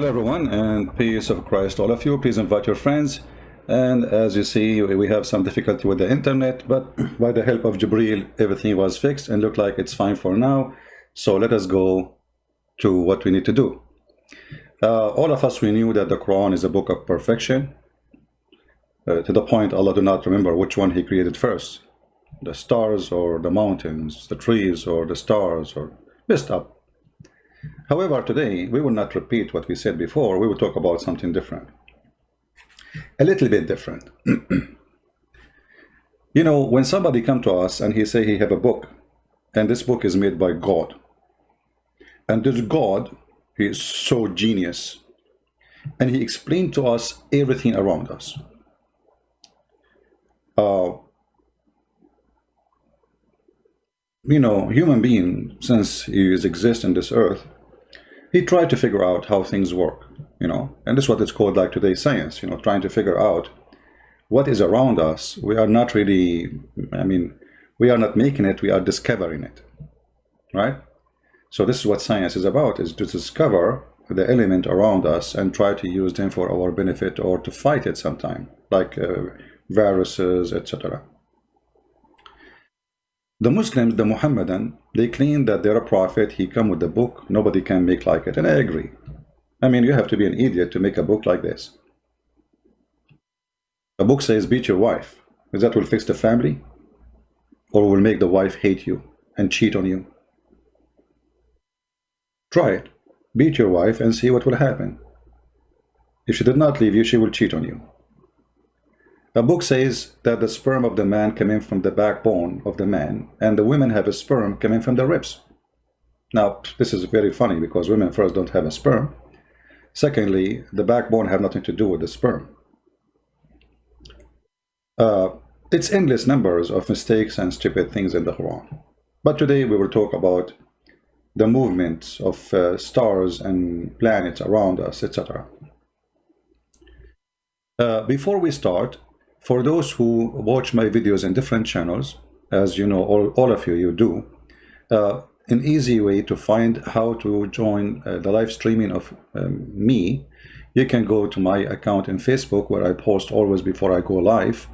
Hello everyone, and peace of Christ all of you. Please invite your friends. And as you see, we have some difficulty with the internet, but by the help of Jibreel, everything was fixed and look like it's fine for now. So let us go to what we need to do. All of us, we knew that the Quran is a book of perfection, to the point Allah do not remember which one he created first, the stars or the mountains, the trees or the stars, or messed up. However, today we will not repeat what we said before. We will talk about something different, a little bit different. You know, when somebody come to us and he say he have a book, and this book is made by God, and this God, he is so genius, and he explained to us everything around us. You know, human being, since he exists in this earth, he tried to figure out how things work, you know, and this is what it's called, like today, science, you know, trying to figure out what is around us. We are not really, I mean, we are not making it, we are discovering it, right? So this is what science is about, is to discover the element around us and try to use them for our benefit or to fight it sometime, like viruses, etc. The Muslims, the Muhammadan, they claim that they're a prophet, he come with the book, nobody can make like it, and I agree. I mean, you have to be an idiot to make a book like this. A book says beat your wife. Is that will fix the family? Or will make the wife hate you and cheat on you? Try it. Beat your wife and see what will happen. If she did not leave you, she will cheat on you. A book says that the sperm of the man came in from the backbone of the man, and the women have a sperm coming from the ribs. Now, this is very funny because women first don't have a sperm. Secondly, the backbone have nothing to do with the sperm. It's endless numbers of mistakes and stupid things in the Quran. But today we will talk about the movements of stars and planets around us, etc. Before we start, for those who watch my videos in different channels, as you know, all of you do, an easy way to find how to join the live streaming of me, you can go to my account in Facebook, where I post always before I go live,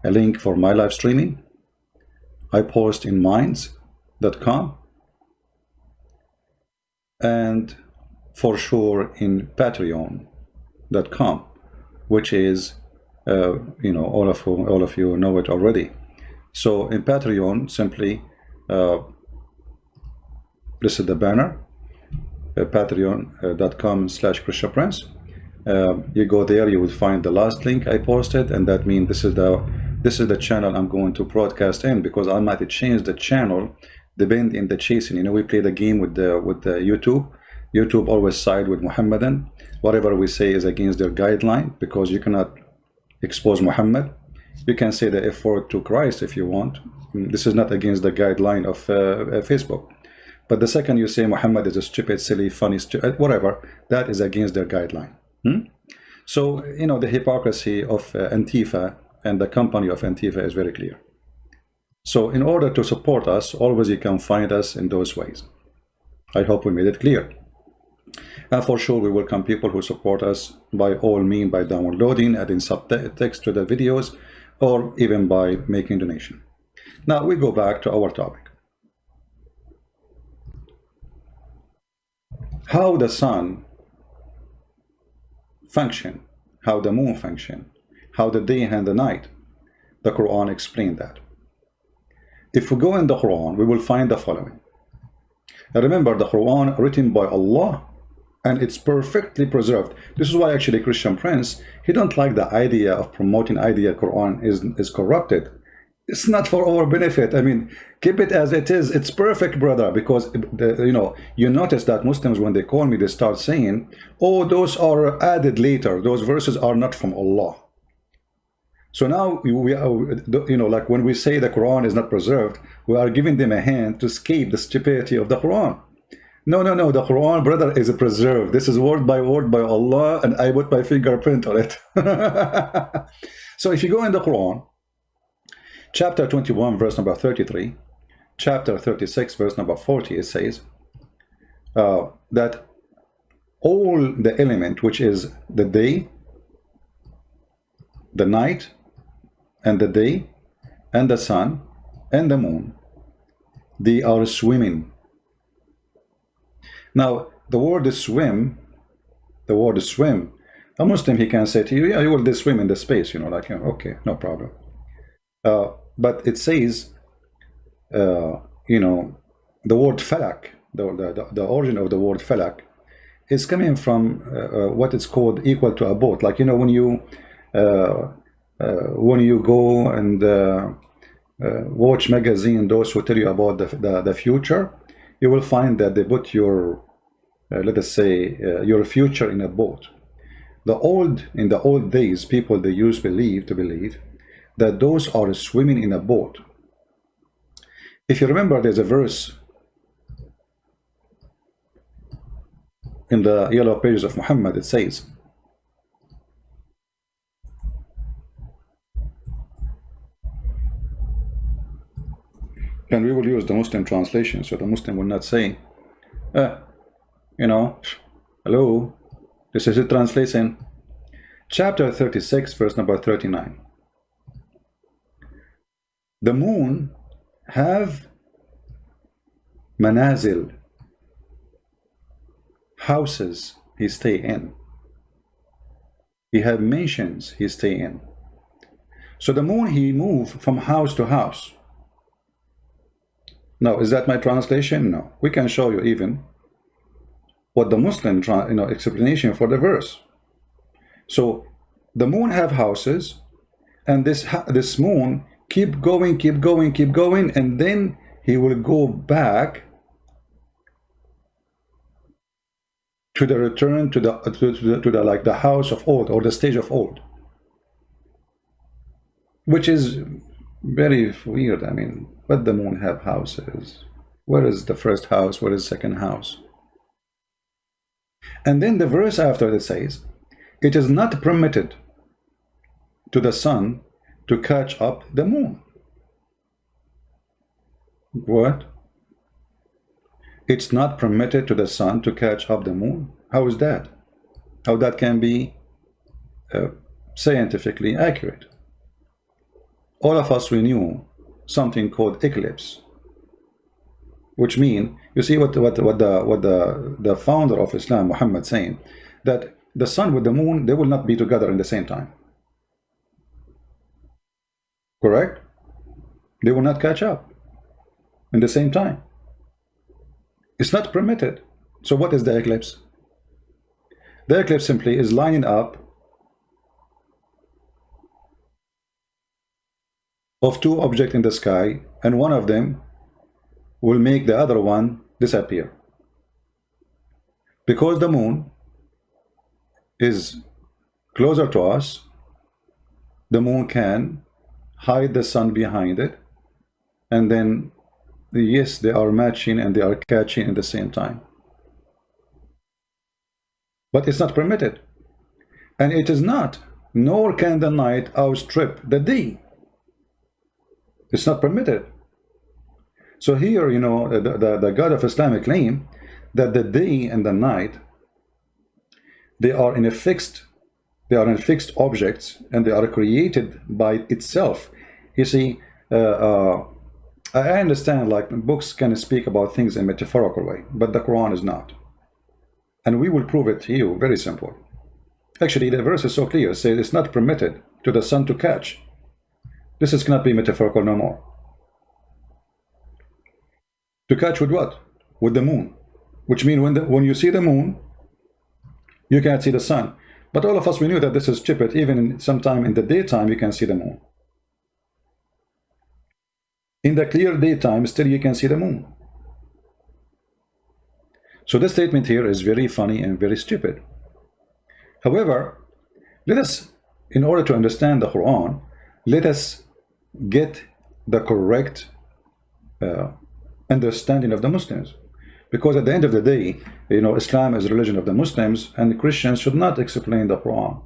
a link for my live streaming. I post in minds.com, and for sure in patreon.com, which is you know, all of you know it already. So in Patreon, simply this is the banner, patreon.com/ChristianPrince. You go there, you will find the last link I posted, and that means this is the channel I'm going to broadcast in, because I might change the channel depending in the chasing. You know, we play the game with the YouTube. YouTube always side with Muhammadan. Whatever we say is against their guideline, because you cannot expose Muhammad. You can say the F word to Christ if you want. This is not against the guideline of Facebook. But the second you say Muhammad is a stupid, silly, funny, whatever, that is against their guideline. So, you know, the hypocrisy of Antifa and the company of Antifa is very clear. So in order to support us, always you can find us in those ways. I hope we made it clear. And for sure, we welcome people who support us by all means, by downloading, adding subtext to the videos, or even by making donation. Now we go back to our topic. How the sun function, how the moon function, how the day and the night. The Quran explained that. If we go in the Quran, we will find the following. Now remember, the Quran written by Allah, and it's perfectly preserved. This is why actually Christian Prince, he don't like the idea of promoting idea Quran is corrupted. It's not for our benefit. I mean, keep it as it is. It's perfect, brother, because you know, you notice that Muslims, when they call me, they start saying, oh, those are added later, those verses are not from Allah. So now we are, you know, like when we say the Quran is not preserved, we are giving them a hand to escape the stupidity of the Quran. No, the Quran, brother, is preserved. This is word by Allah, and I put my fingerprint on it. So if you go in the Quran, chapter 21, verse number 33, chapter 36, verse number 40, it says that all the element, which is the day, the night, and the day, and the sun, and the moon, they are swimming. Now, the word is swim, a Muslim, he can say to you, yeah, you will just swim in the space, you know, like, okay, no problem. But it says, you know, the word falak, the origin of the word falak is coming from what is called equal to a boat. Like, you know, when you go and watch magazine, those who tell you about the future, you will find that they put your, let us say, your future in a boat. In the old days, people, they used to believe that those are swimming in a boat. If you remember, there's a verse in the yellow pages of Muhammad. It says, and we will use the Muslim translation, so the Muslim will not say, you know, hello, this is it translation. Chapter 36, verse number 39. The moon have manazil, houses he stay in. He have mansions he stay in. So the moon, he move from house to house. Now, is that my translation? No. We can show you even what the Muslim explanation for the verse. So the moon have houses, and this moon keep going, and then he will go back to the return to the like the house of old, or the stage of old, which is very weird. I mean, but the moon have houses. Where is the first house? Where is the second house? And then the verse after it says, it is not permitted to the sun to catch up the moon. What? It's not permitted to the sun to catch up the moon? How is that? How that can be scientifically accurate? All of us, we knew something called eclipse, which mean, you see what the founder of Islam, Muhammad, saying, that the sun with the moon, they will not be together in the same time. Correct? They will not catch up in the same time. It's not permitted. So what is the eclipse? The eclipse simply is lining up of two objects in the sky, and one of them will make the other one disappear. Because the moon is closer to us, the moon can hide the sun behind it, and then yes, they are matching and they are catching at the same time. But it's not permitted, and it is not, nor can the night outstrip the day. It's not permitted. So here, you know, the God of Islam claim that the day and the night, they are in fixed objects, and they are created by itself. You see, I understand, like, books can speak about things in a metaphorical way, but the Quran is not. And we will prove it to you, very simple. Actually, the verse is so clear, it says it's not permitted to the sun to catch. This is cannot be metaphorical no more. To catch with what? With the moon. Which means when you see the moon, you can't see the sun. But all of us, we knew that this is stupid. Even sometime in the daytime, you can see the moon. In the clear daytime, still you can see the moon. So this statement here is very funny and very stupid. However, let us, in order to understand the Quran, let us get the correct understanding of the Muslims. Because at the end of the day, you know, Islam is the religion of the Muslims, and Christians should not explain the Quran.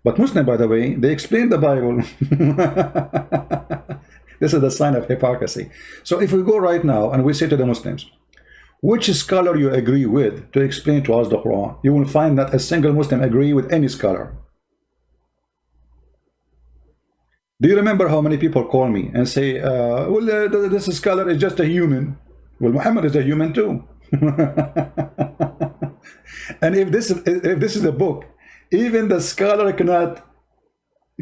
But Muslims, by the way, they explain the Bible. This is the sign of hypocrisy. So if we go right now and we say to the Muslims, Which scholar you agree with to explain to us the Quran? You will find that a single Muslim agree with any scholar. Do you remember how many people call me and say, this scholar is just a human? Well, Muhammad is a human too. And if this is a book, even the scholar cannot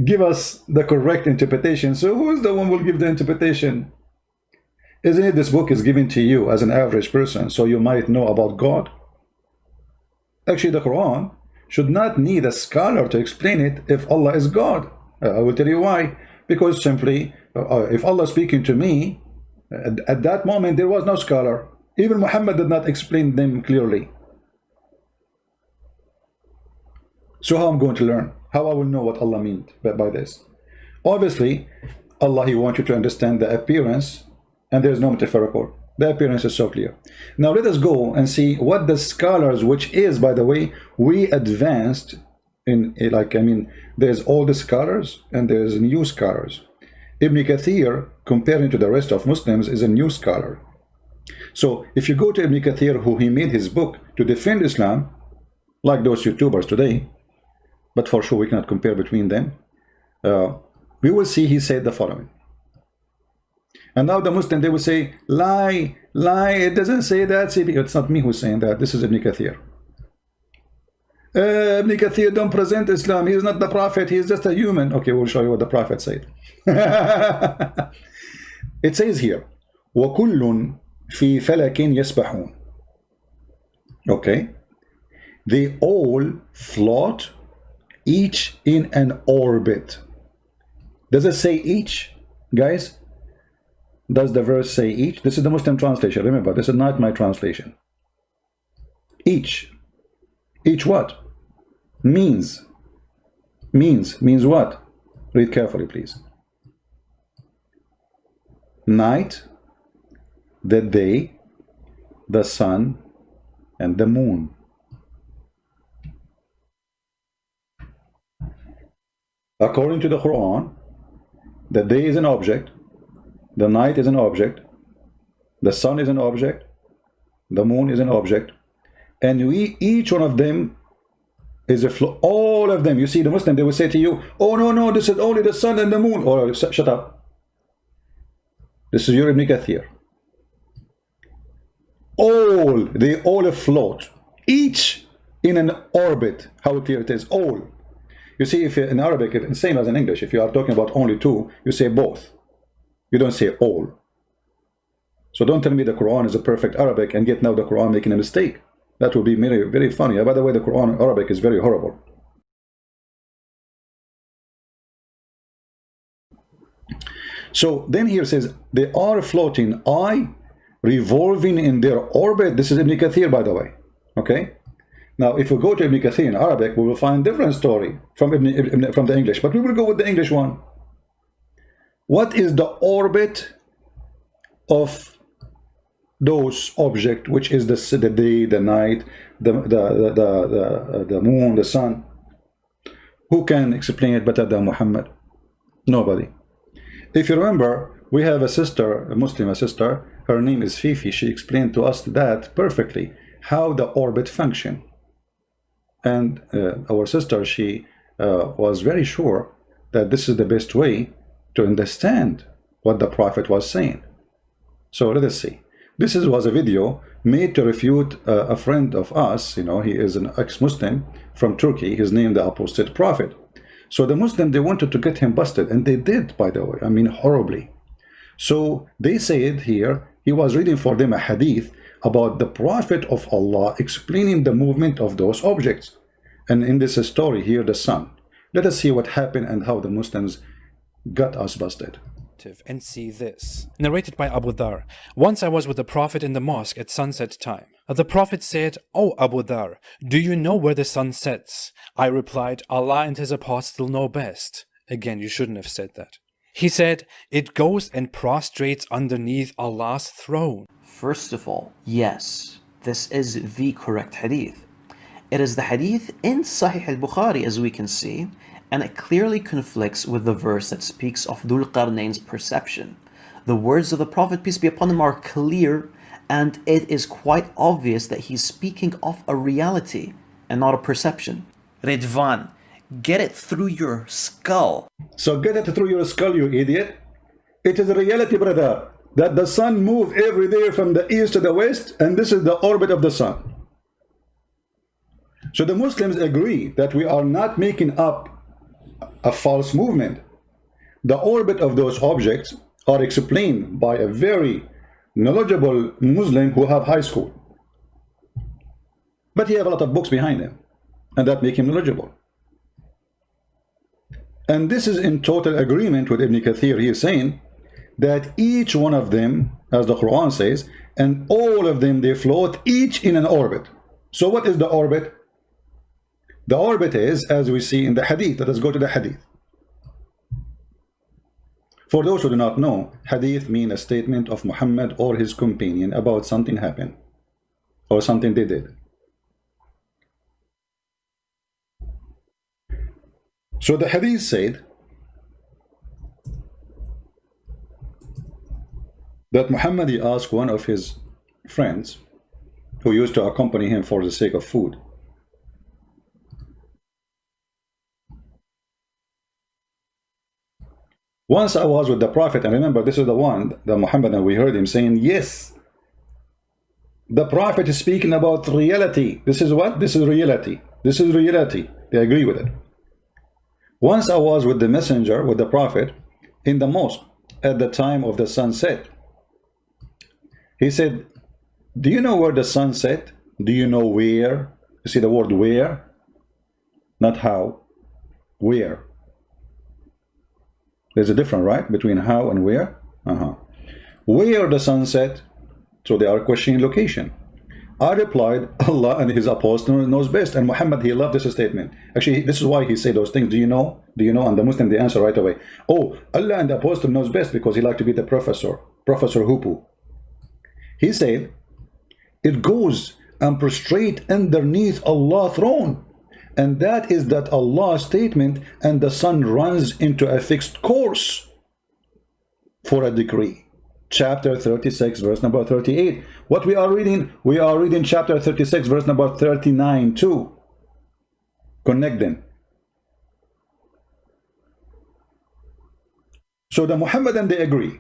give us the correct interpretation. So who is the one who will give the interpretation? Isn't it this book is given to you as an average person so you might know about God? Actually, the Quran should not need a scholar to explain it if Allah is God. I will tell you why. Because simply, if Allah is speaking to me, at that moment there was no scholar. Even Muhammad did not explain them clearly. So how I'm going to learn? How I will know what Allah meant by this? Obviously, Allah, He wants you to understand the appearance, and there's no metaphorical. The appearance is so clear. Now let us go and see what the scholars, which is, by the way, we advanced in, there's old scholars and there's new scholars. Ibn Kathir, comparing to the rest of Muslims, is a new scholar. So if you go to Ibn Kathir, who he made his book to defend Islam, like those YouTubers today, but for sure we cannot compare between them, we will see he said the following. And now the Muslim, they will say, lie, it doesn't say that. See, it's not me who's saying that. This is Ibn Kathir. Ibn Kathir don't present Islam. He is not the prophet. He is just a human. Okay, we'll show you what the prophet said. It says here, وَكُلٌّ فِي فَلَكٍ يَسْبَحُونَ. Okay. They all float, each in an orbit. Does it say each, guys? Does the verse say each? This is the Muslim translation. Remember, this is not my translation. Each. Each what? Means what? Read carefully, please. Night, the day, the sun, and the moon. According to the Quran, the day is an object, the night is an object, the sun is an object, the moon is an object, and each one of them is a flow. All of them. You see, the Muslim, they will say to you, oh no, this is only the sun and the moon. Or shut up. This is your Ibn Kathir. They all float, each in an orbit. How clear it is. All. You see, if in Arabic, it's the same as in English. If you are talking about only two, you say both. You don't say all. So don't tell me the Quran is a perfect Arabic and yet now the Quran making a mistake. That would be very, very funny. By the way, the Quran in Arabic is very horrible. So then here says, they are floating, revolving in their orbit. This is Ibn Kathir, by the way. Okay? Now, if we go to Ibn Kathir in Arabic, we will find a different story from the English. But we will go with the English one. What is the orbit of those objects, which is the day, the night, the moon, the sun? Who can explain it better than Muhammad? Nobody. If you remember, we have a sister, a Muslim sister, her name is Fifi. She explained to us that perfectly, how the orbit function. And our sister, she was very sure that this is the best way to understand what the Prophet was saying. So let us see. This was a video made to refute a friend of us. You know, he is an ex-Muslim from Turkey. His name, the Apostate Prophet. So the Muslim, they wanted to get him busted, and they did, by the way. I mean, horribly. So they said here, he was reading for them a hadith about the Prophet of Allah explaining the movement of those objects. And in this story here, the sun. Let us see what happened and how the Muslims got us busted. And see this. Narrated by Abu Dhar. Once I was with the Prophet in the mosque at sunset time. The Prophet said, "O Abu Dhar, do you know where the sun sets?" I replied, "Allah and His Apostle know best." Again, you shouldn't have said that. He said, "It goes and prostrates underneath Allah's throne." First of all, yes, this is the correct hadith. It is the hadith in Sahih al-Bukhari, as we can see, and it clearly conflicts with the verse that speaks of Dhul Qarnayn's perception. The words of the Prophet, peace be upon him, are clear, And it is quite obvious that he's speaking of a reality and not a perception. Redvan, get it through your skull. So get it through your skull, you idiot. It is a reality, brother, that the sun moves every day from the east to the west, and this is the orbit of the sun. So the Muslims agree that we are not making up a false movement. The orbit of those objects are explained by a very knowledgeable Muslim who have high school. But he have a lot of books behind him, and that make him knowledgeable. And this is in total agreement with Ibn Kathir. He is saying that each one of them, as the Quran says, and all of them, they float each in an orbit. So what is the orbit? The orbit is, as we see in the hadith. Let us go to the hadith. For those who do not know, hadith means a statement of Muhammad or his companion about something happened or something they did. So the hadith said that Muhammad, he asked one of his friends who used to accompany him for the sake of food, once I was with the Prophet, and remember, this is the one, the Muhammad, and we heard him saying, yes, the Prophet is speaking about reality. This is what? This is reality. This is reality. They agree with it. Once I was with the messenger, with the Prophet, in the mosque at the time of the sunset. He said, do you know where the sun set? Do you know where? You see the word where? Not how. Where? There's a difference, right? Between how and where? Where the sun set? So they are questioning location. I replied, Allah and his apostle knows best. And Muhammad, he loved this statement. Actually, this is why he said those things. Do you know? Do you know? And the Muslim, they answer right away. Oh, Allah and the apostle knows best, because he liked to be the professor. Professor Hupu. He said, it goes and prostrate underneath Allah's throne. And that is that Allah's statement, and the sun runs into a fixed course for a decree. Chapter 36, verse number 38. What we are reading chapter 36, verse number 39 too. Connect them. So the Muhammadan, they agree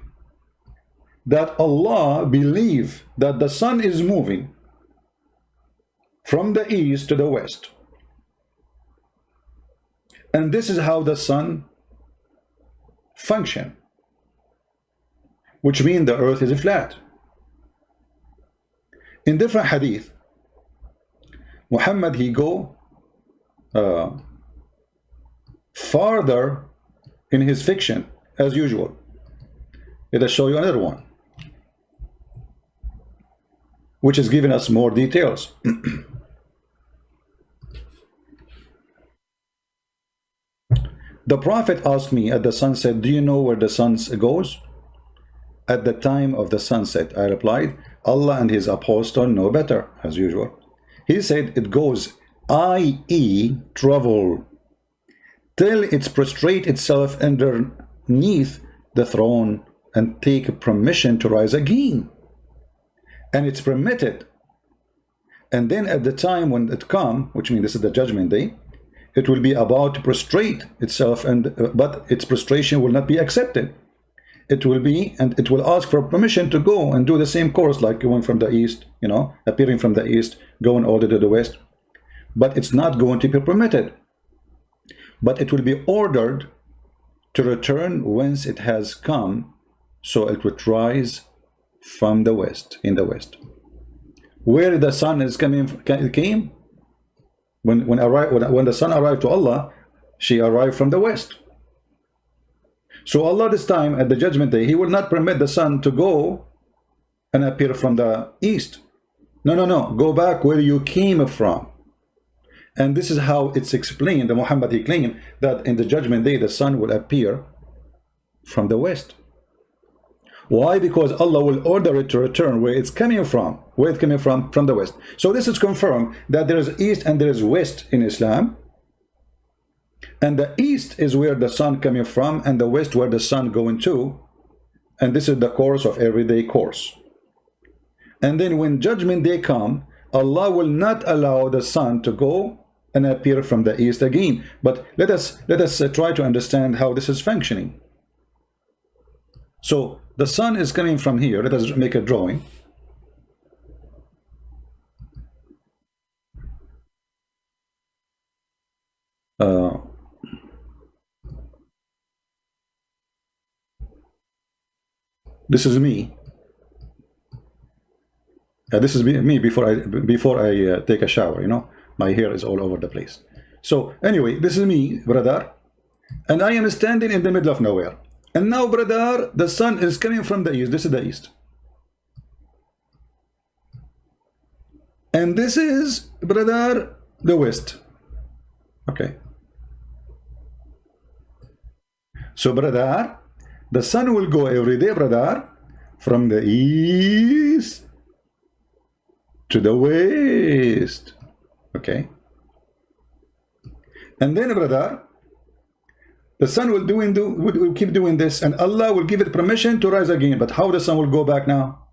that Allah believe that the sun is moving from the east to the west. And this is how the sun function, which means the earth is flat. In different hadith, Muhammad, he go farther in his fiction as usual. Let us show you another one, which is giving us more details. The Prophet asked me at the sunset, do you know where the sun goes? At the time of the sunset, I replied, Allah and his apostle know better, as usual. He said, it goes, i.e. travel, till it prostrate itself underneath the throne and take permission to rise again. And it's permitted. And then at the time when it come, which means this is the judgment day, it will be about to prostrate itself, but its prostration will not be accepted. It will be, and it will ask for permission to go and do the same course, like going from the east, you know, appearing from the east, going all the way to the west. But it's not going to be permitted. But it will be ordered to return whence it has come, so it would rise from the west, in the west. Where the sun is came, when the sun arrived to Allah, she arrived from the west. So Allah this time at the judgment day, he will not permit the sun to go and appear from the east. No, go back where you came from. And this is how it's explained. The Muhammad, he claimed that in the judgment day the sun will appear from the west. Why? Because Allah will order it to return where it's coming from. Where it's coming from the west. So this is confirmed that there is east and there is west in Islam. And the east is where the sun coming from, and the west where the sun going to. And this is the course of everyday course. And then when judgment day come, Allah will not allow the sun to go and appear from the east again. But let us try to understand how this is functioning. So the sun is coming from here. Let us make a drawing. This is me. This is me before I take a shower. You know, my hair is all over the place. So anyway, this is me, brother, and I am standing in the middle of nowhere. And now, brother, the sun is coming from the east. This is the east. And this is, brother, the west. Okay. So, brother, the sun will go every day, brother, from the east to the west. Okay. And then, brother, the sun will keep doing this, and Allah will give it permission to rise again. But how the sun will go back now?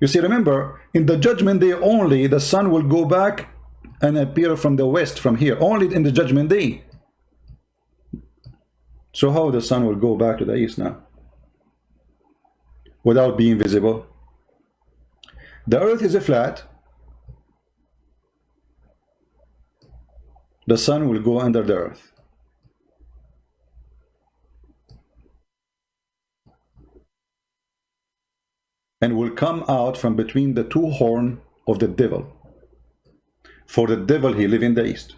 You see, remember, in the judgment day only, the sun will go back and appear from the west, from here, only in the judgment day. So how the sun will go back to the east now? Without being visible. The earth is flat. The sun will go under the earth. And will come out from between the two horns of the devil. For the devil, he lives in the east.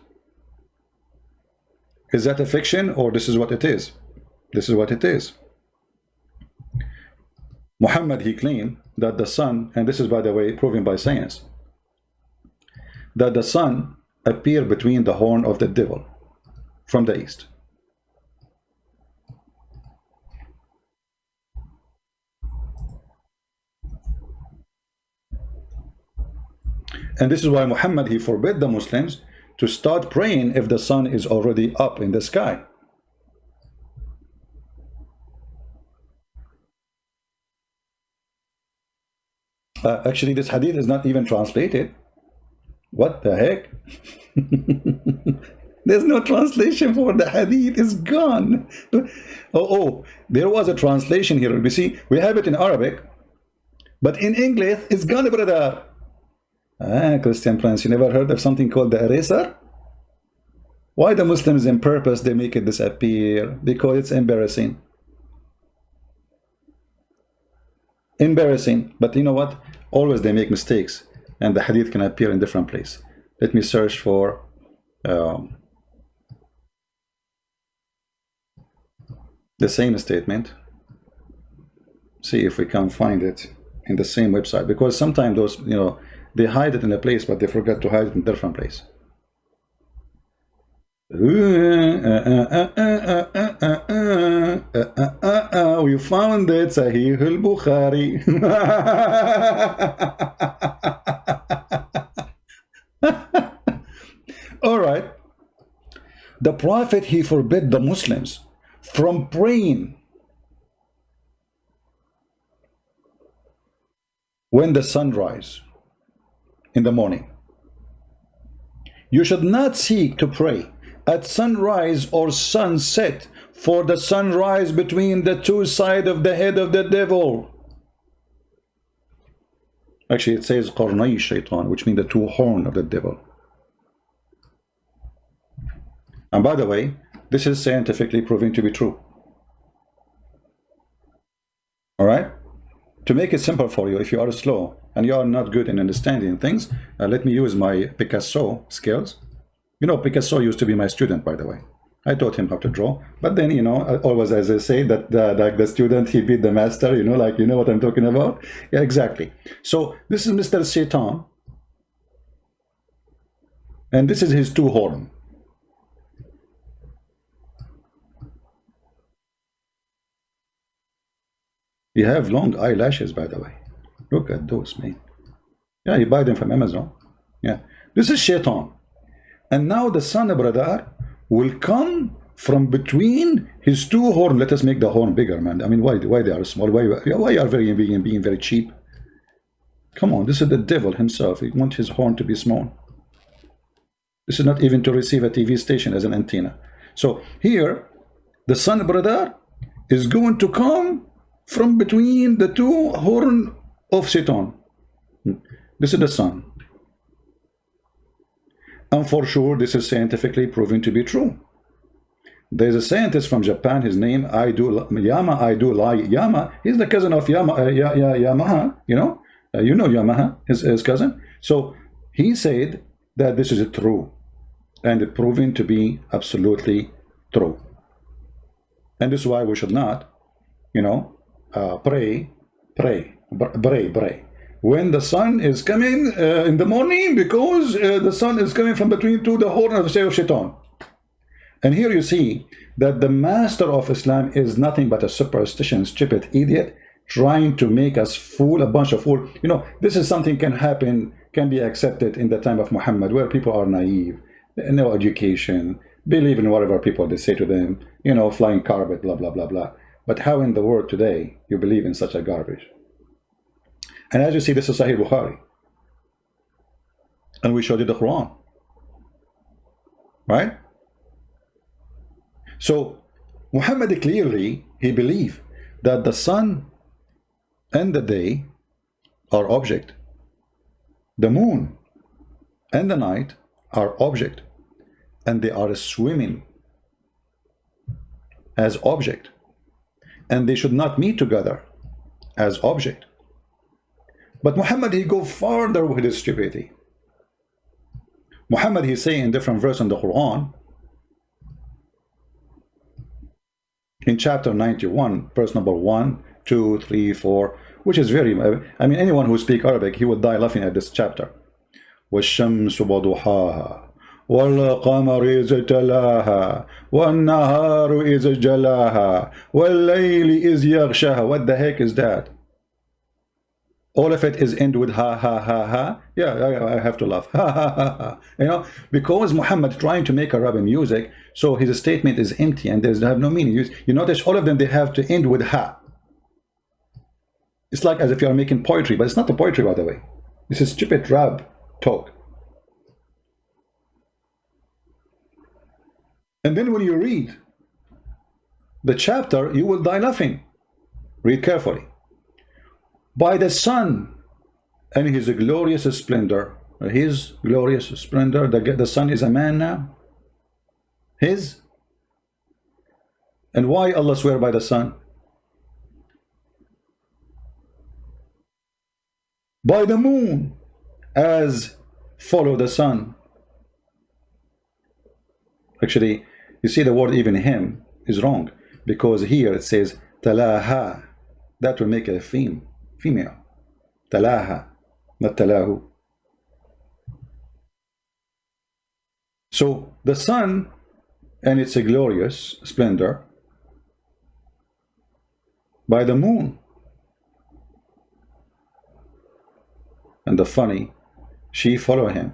Is that a fiction, or this is what it is? This is what it is. Muhammad, he claimed that the sun, and this is, by the way, proven by science, that the sun appeared between the horn of the devil from the east. And this is why Muhammad, he forbid the Muslims to start praying if the sun is already up in the sky. Actually, this hadith is not even translated. What the heck? There's no translation for the hadith. It's gone. Oh, there was a translation here. You see, we have it in Arabic, but in English, it's gone, brother. Christian Prince, you never heard of something called the eraser? Why the Muslims in purpose they make it disappear? Because it's embarrassing. Embarrassing. But you know what? Always they make mistakes, and the hadith can appear in different place. Let me search for the same statement. See if we can find it in the same website, because sometimes those, you know, they hide it in a place, but they forget to hide it in a different place. We found it, Sahih al-Bukhari. All right. The Prophet, he forbid the Muslims from praying when the sun rises in the morning. You should not seek to pray at sunrise or sunset, for the sunrise between the two sides of the head of the devil. Actually, it says qarnay shaitan, which means the two horns of the devil. And by the way, this is scientifically proven to be true. All right? To make it simple for you, if you are slow and you are not good in understanding things, let me use my Picasso skills. You know, Picasso used to be my student, by the way. I taught him how to draw. But then, you know, always, as I say, that the student, he beat the master, you know, like, you know what I'm talking about? Yeah, exactly. So this is Mr. Satan. And this is his two horns. You have long eyelashes, by the way. Look at those, man. Yeah, you buy them from Amazon. Yeah. This is Shaitan. And now the sun, brother, will come from between his two horns. Let us make the horn bigger, man. I mean, why they are small? Why are being very cheap? Come on, this is the devil himself. He wants his horn to be small. This is not even to receive a TV station as an antenna. So here, the sun, brother, is going to come from between the two horns of Satan. This is the sun. And for sure, this is scientifically proven to be true. There's a scientist from Japan, his name Yama. He's the cousin of Yamaha, you know Yamaha, his cousin. So he said that this is true, and it proven to be absolutely true. And this is why we should not, pray when the sun is coming in the morning, because the sun is coming from between the horn of the Shaitan. And here you see that the master of Islam is nothing but a superstitious, stupid idiot trying to make us fool, a bunch of fool. This is something can be accepted in the time of Muhammad, where people are naive, no education, believe in whatever people they say to them, flying carpet, blah, blah, blah, blah. But how in the world today you believe in such a garbage? And as you see, this is Sahih Bukhari. And we showed you the Quran. Right? So Muhammad clearly, he believed that the sun and the day are object. The moon and the night are object. And they are swimming as object. And they should not meet together as object. But Muhammad, he go farther with his stupidity. Muhammad, he say in different verses in the Quran, in chapter 91, verse number 1, 2, 3, 4, which is very, anyone who speaks Arabic, he would die laughing at this chapter. وَالشَّمْسُ وَضُحَاهَا وَالْقَمَرِ إِذْ تَلَاهَا وَالنَّهَارُ إِذْ جَلَاهَا وَاللَّيْلِ إِذْ يَغْشَاهَا. What the heck is that? All of it is end with ha ha ha ha. Yeah, I have to laugh. Ha ha ha ha. Because Muhammad trying to make Arabic music, so his statement is empty and they have no meaning. You notice all of them, they have to end with ha. It's like as if you are making poetry, but it's not the poetry, by the way. This is stupid rap talk. And then when you read the chapter, you will die laughing. Read carefully. By the sun and his glorious splendor. His glorious splendor. The sun is a man now. His. And why Allah swear by the sun? By the moon, as follow the sun. Actually, you see the word even him is wrong, because here it says talaha. That will make it a female. Talaha, not talahu. So the sun and its glorious splendor, by the moon. And the funny, she follow him.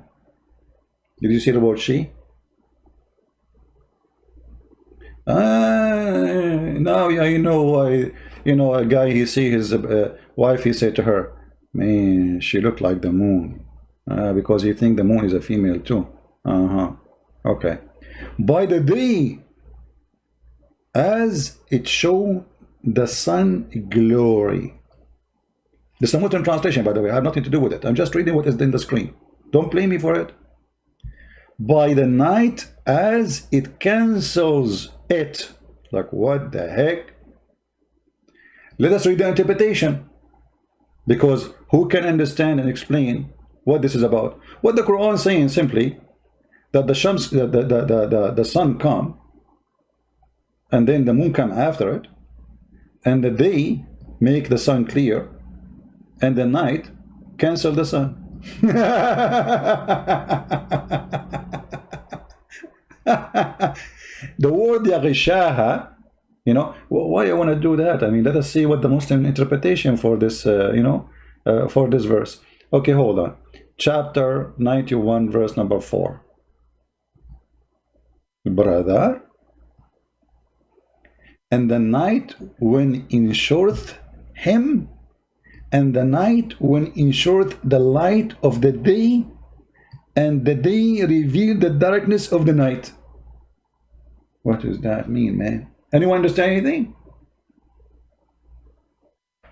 Did you see the word she? Now I know why. A guy, he see his wife, he said to her, man, she looked like the moon, because he think the moon is a female too. Okay. By the day, as it show the sun glory. This is a modern translation, by the way. I have nothing to do with it. I'm just reading what is in the screen. Don't blame me for it. By the night, as it cancels it. Like, what the heck? Let us read the interpretation, because who can understand and explain what this is about? What the Quran is saying simply, that the sun come, and then the moon come after it, and the day make the sun clear, and the night cancel the sun. The word yaghshaha, why I want to do that? Let us see what the Muslim interpretation for this, for this verse. Okay, hold on. Chapter 91, verse number 4. Brother, and the night when enshureth him and the night when ensured the light of the day, and the day revealed the darkness of the night. What does that mean, man? Anyone understand anything?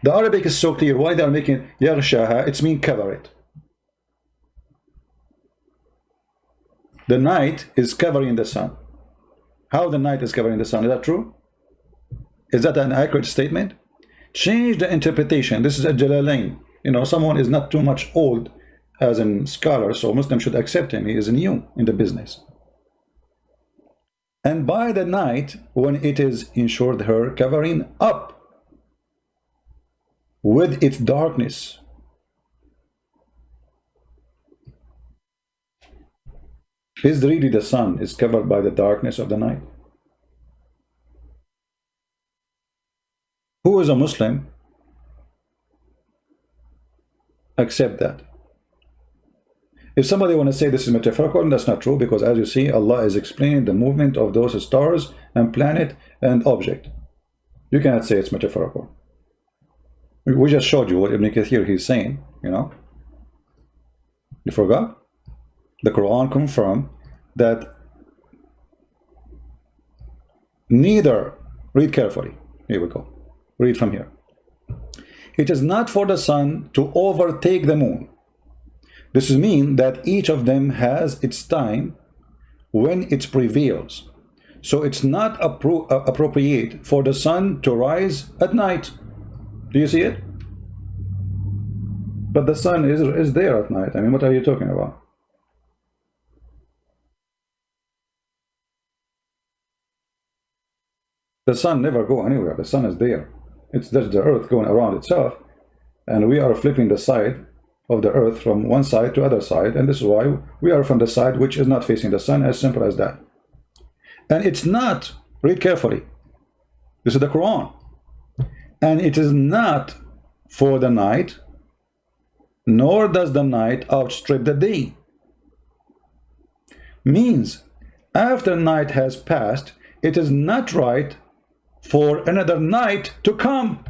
The Arabic is so clear. Why they are making yaghshaha? It's mean cover it. The night is covering the sun. How the night is covering the sun? Is that true? Is that an accurate statement? Change the interpretation. This is a Jalalain. You know, someone is not too much old as a scholar, so Muslims should accept him. He is new in the business. And by the night, when it is ensured her covering up with its darkness. Is really the sun is covered by the darkness of the night? Who is a Muslim? Accept that. If somebody want to say this is metaphorical, that's not true, because as you see, Allah is explaining the movement of those stars and planet and object. You cannot say it's metaphorical. We just showed you what Ibn Kathir he's saying, you know. You forgot? The Quran confirmed that neither, read carefully, here we go, read from here. It is not for the sun to overtake the moon. This means that each of them has its time when it prevails. So it's not appropriate for the sun to rise at night. Do you see it? But the sun is there at night. I mean, what are you talking about? The sun never go anywhere. The sun is there. It's just the earth going around itself, and we are flipping the side of the earth from one side to other side, and this is why we are from the side which is not facing the sun. As simple as that. And it's not, read carefully, this is the Quran, and it is not for the night, nor does the night outstrip the day. Means after night has passed, it is not right for another night to come.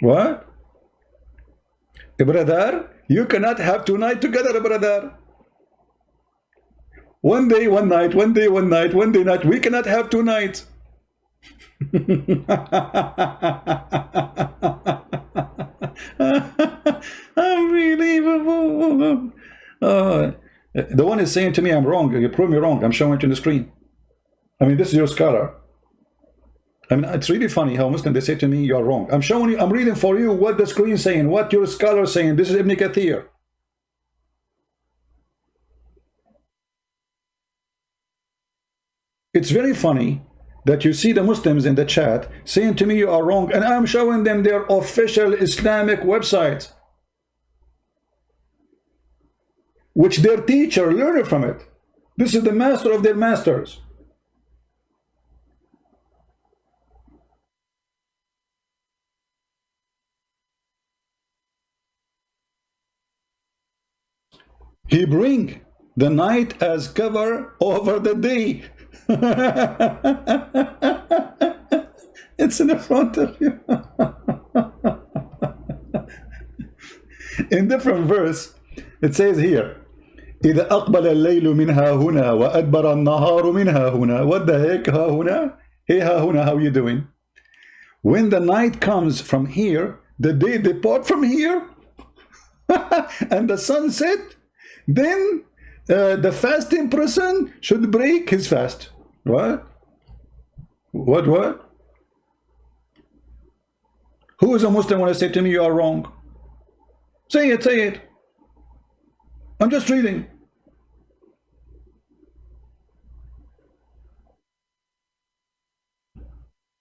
What? Brother, you cannot have two nights together, brother. One day, one night, one day, one night, one day, night. We cannot have two nights. Unbelievable. The one is saying to me, I'm wrong. You prove me wrong. I'm showing it on the screen. I mean, this is your scholar. I mean, it's really funny how Muslims, they say to me, you're wrong. I'm showing you, I'm reading for you what the screen is saying, what your scholar is saying. This is Ibn Kathir. It's very funny that you see the Muslims in the chat saying to me you are wrong, and I'm showing them their official Islamic website, which their teacher learned from it. This is the master of their masters. He bring the night as cover over the day. It's in the front of you. In different verse, it says here, إذا أقبل الليل منها هنا وأدبر النهار منها هنا. What the heck, ها هنا? Hey, ها هنا, how you doing? When the night comes from here, the day depart from here, and the sun set, then the fasting person should break his fast. What? What? Who is a Muslim when I say to me you are wrong? Say it, say it. I'm just reading.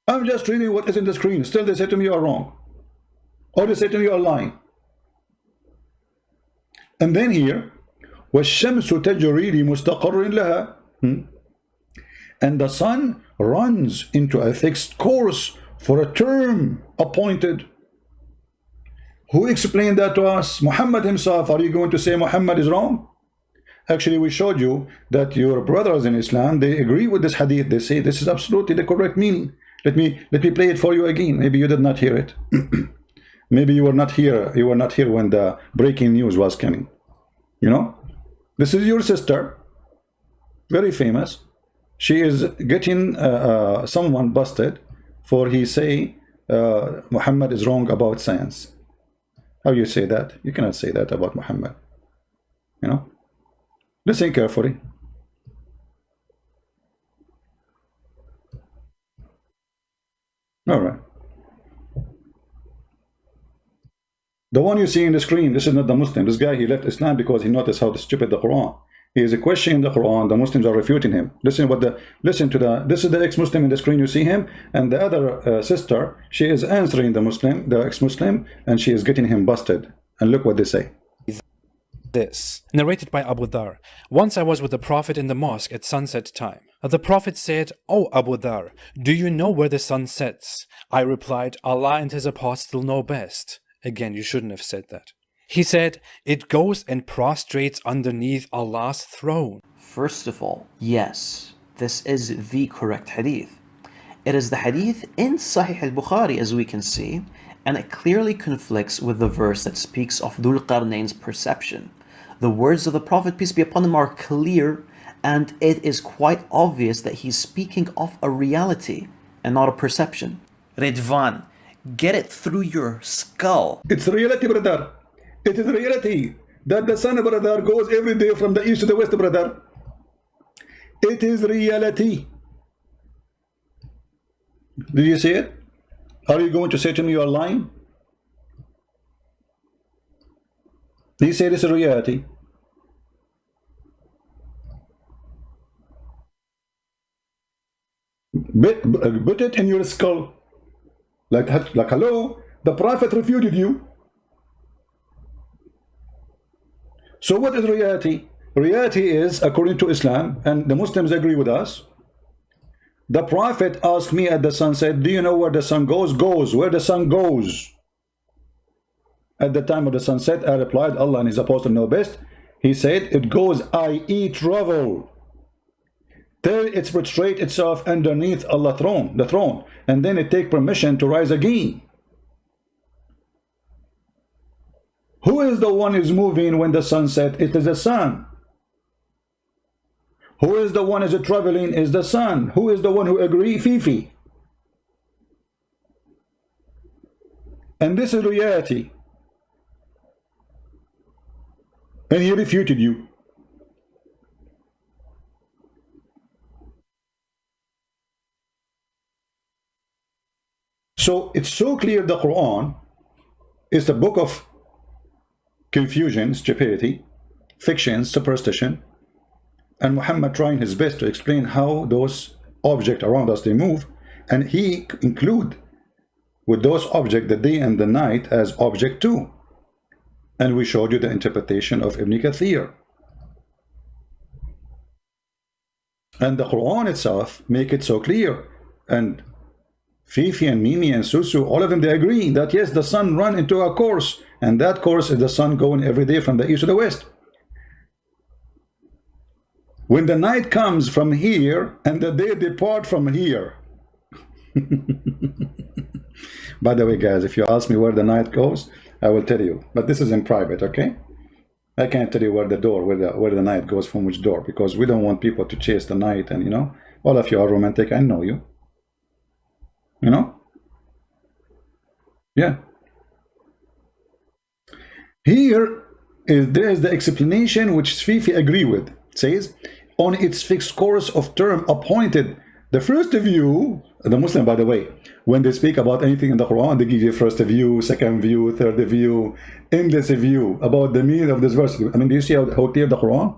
I'm just reading what is in the screen. Still they say to me you are wrong. Or they say to me you are lying. And then here, وَالشَّمْسُ تَجْرِي لِمُسْتَقَرٍ لَهَا. And the sun runs into a fixed course for a term appointed. Who explained that to us? Muhammad himself. Are you going to say Muhammad is wrong? Actually, we showed you that your brothers in Islam, they agree with this hadith. They say this is absolutely the correct meaning. Let me play it for you again. Maybe you did not hear it. Maybe you were not here. You were not here when the breaking news was coming. You know, this is your sister, very famous. She is getting someone busted for he say Muhammad is wrong about science. How you say that? You cannot say that about Muhammad. You know, listen carefully. All right. The one you see in the screen, this is not the Muslim. This guy, he left Islam because he noticed how stupid the Quran. He is questioning the Quran. The Muslims are refuting him. Listen to the. This is the ex-Muslim in the screen. You see him, and the other sister. She is answering the Muslim, the ex-Muslim, and she is getting him busted. And look what they say. This, narrated by Abu Dhar. Once I was with the Prophet in the mosque at sunset time. The Prophet said, "O Abu Dhar, do you know where the sun sets?" I replied, "Allah and His Apostle know best." Again, you shouldn't have said that. He said, "It goes and prostrates underneath Allah's throne." First of all, yes, this is the correct hadith. It is the hadith in Sahih al-Bukhari, as we can see, and it clearly conflicts with the verse that speaks of Dhul Qarnayn's perception. The words of the Prophet, peace be upon him, are clear, and it is quite obvious that he's speaking of a reality and not a perception. Ridvan, get it through your skull. It's reality, brother. It is reality that the sun, brother, goes every day from the east to the west, brother. It is reality. Did you see it? Are you going to say to me you are lying? He said it's a reality. Put it in your skull. Like hello, the Prophet refuted you. So what is reality? Reality is, according to Islam, and the Muslims agree with us, the Prophet asked me at the sunset, do you know where the sun goes? Goes, where the sun goes. At the time of the sunset, I replied, Allah and His Apostle know best. He said, it goes, i.e. travel, till it prostrate itself underneath Allah's throne, the throne, and then it take permission to rise again. Who is the one who is moving when the sun set? It is the sun. Who is the one who is traveling? Is the sun. Who is the one who agree? Fifi. And this is reality. And he refuted you. So it's so clear the Quran is the book of confusion, stupidity, fiction, superstition, and Muhammad trying his best to explain how those objects around us they move, and he include with those objects the day and the night as object too. And we showed you the interpretation of Ibn Kathir. And the Quran itself make it so clear. And Fifi and Mimi and Susu, all of them, they agree that yes, the sun run into a course, and that course is the sun going every day from the east to the west. When the night comes from here and the day depart from here. By the way, guys, if you ask me where the night goes, I will tell you, but this is in private, okay? I can't tell you where the door, where the night goes from which door, because we don't want people to chase the night, and you know, all of you are romantic, I know you. You know? Yeah. Here there is the explanation which Fifi agree with. It says, on its fixed course of term appointed. The first view, the Muslim, by the way, when they speak about anything in the Quran, they give you first view, second view, third view, endless view about the meaning of this verse. I mean, do you see how clear the Quran?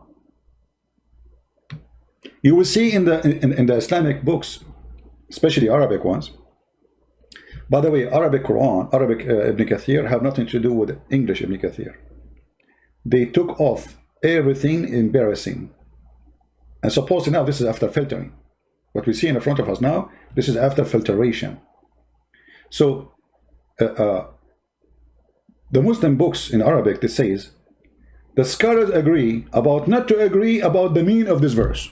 You will see in the Islamic books, especially Arabic ones. By the way, Arabic Quran, Arabic Ibn Kathir have nothing to do with English Ibn Kathir. They took off everything embarrassing. And supposedly now this is after filtering. What we see in front of us now, this is after filtration. So the Muslim books in Arabic, that says, the scholars agree about not to agree about the meaning of this verse.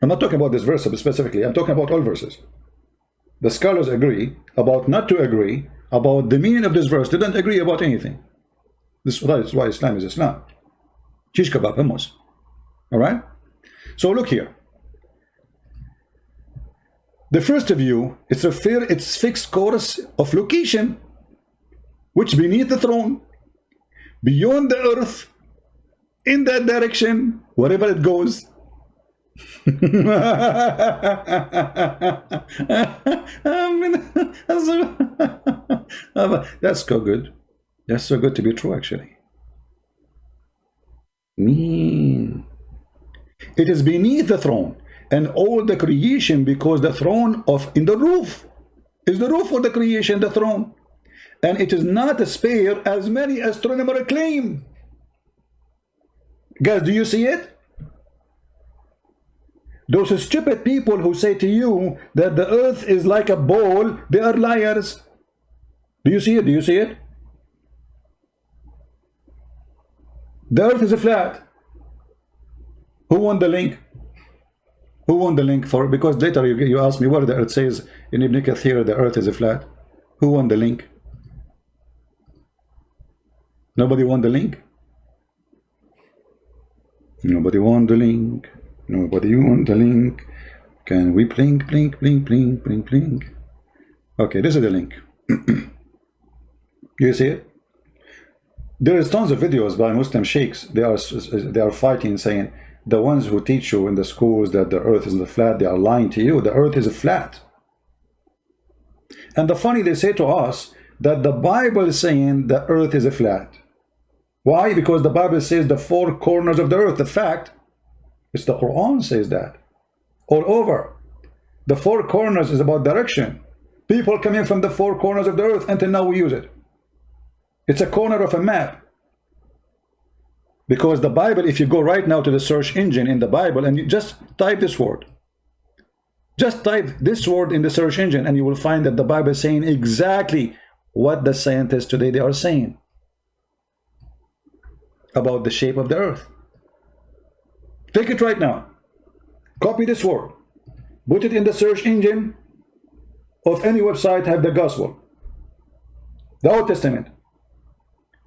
I'm not talking about this verse specifically. I'm talking about all verses. The scholars agree about not to agree about the meaning of this verse. They don't agree about anything. This is why Islam is Islam. Shish kebab, hummus. All right? So look here. The first view, it's fixed course of location, which beneath the throne, beyond the earth, in that direction, wherever it goes. That's so good. That's so good to be true, actually. Mean. It is beneath the throne and all the creation, because the throne in the roof is the roof of the creation, the throne. And it is not a sphere as many astronomers claim. Guys, do you see it? Those stupid people who say to you that the earth is like a ball, they are liars. Do you see it? Do you see it? The earth is flat. Who won the link? Who won the link for? Because later you ask me where the earth says in Ibn Kathir the earth is flat. Who won the link? Nobody won the link. Nobody won the link. Nobody won the link. Can we blink, blink, blink, blink, blink, blink? Okay, this is the link. You see it? There is tons of videos by Muslim sheikhs. They are fighting, saying the ones who teach you in the schools that the earth is flat, they are lying to you. The earth is flat. And the funny, they say to us that the Bible is saying the earth is flat. Why? Because the Bible says the four corners of the earth. The fact, it's the Quran says that. All over. The four corners is about direction. People come in from the four corners of the earth, until now we use it. It's a corner of a map. Because the Bible, if you go right now to the search engine in the Bible and you just type this word. Just type this word in the search engine and you will find that the Bible is saying exactly what the scientists today they are saying about the shape of the earth. Take it right now. Copy this word. Put it in the search engine of any website, have the gospel, the Old Testament,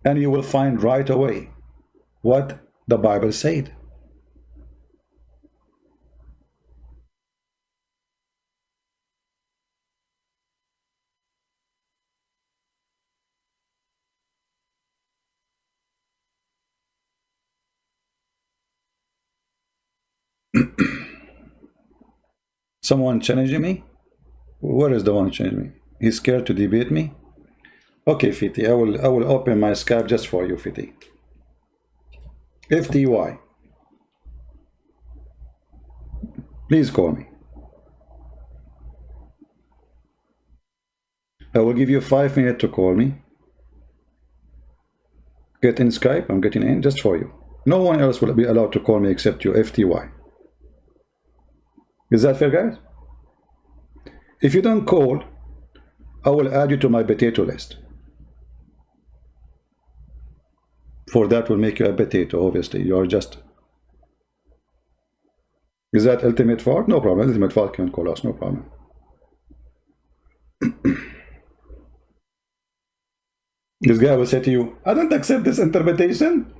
and you will find right away what the Bible said. Someone challenging me? Where is the one challenging me? He's scared to debate me? Okay, Fiti, I will open my Skype just for you, Fiti. FTY. Please call me. I will give you 5 minutes to call me. Get in Skype, I'm getting in just for you. No one else will be allowed to call me except you, FTY. Is that fair, guys? If you don't call, I will add you to my potato list. For that will make you a potato, obviously. You are just... Is that Ultimate Fart? No problem. Ultimate Fart can call us, no problem. This guy will say to you, I don't accept this interpretation.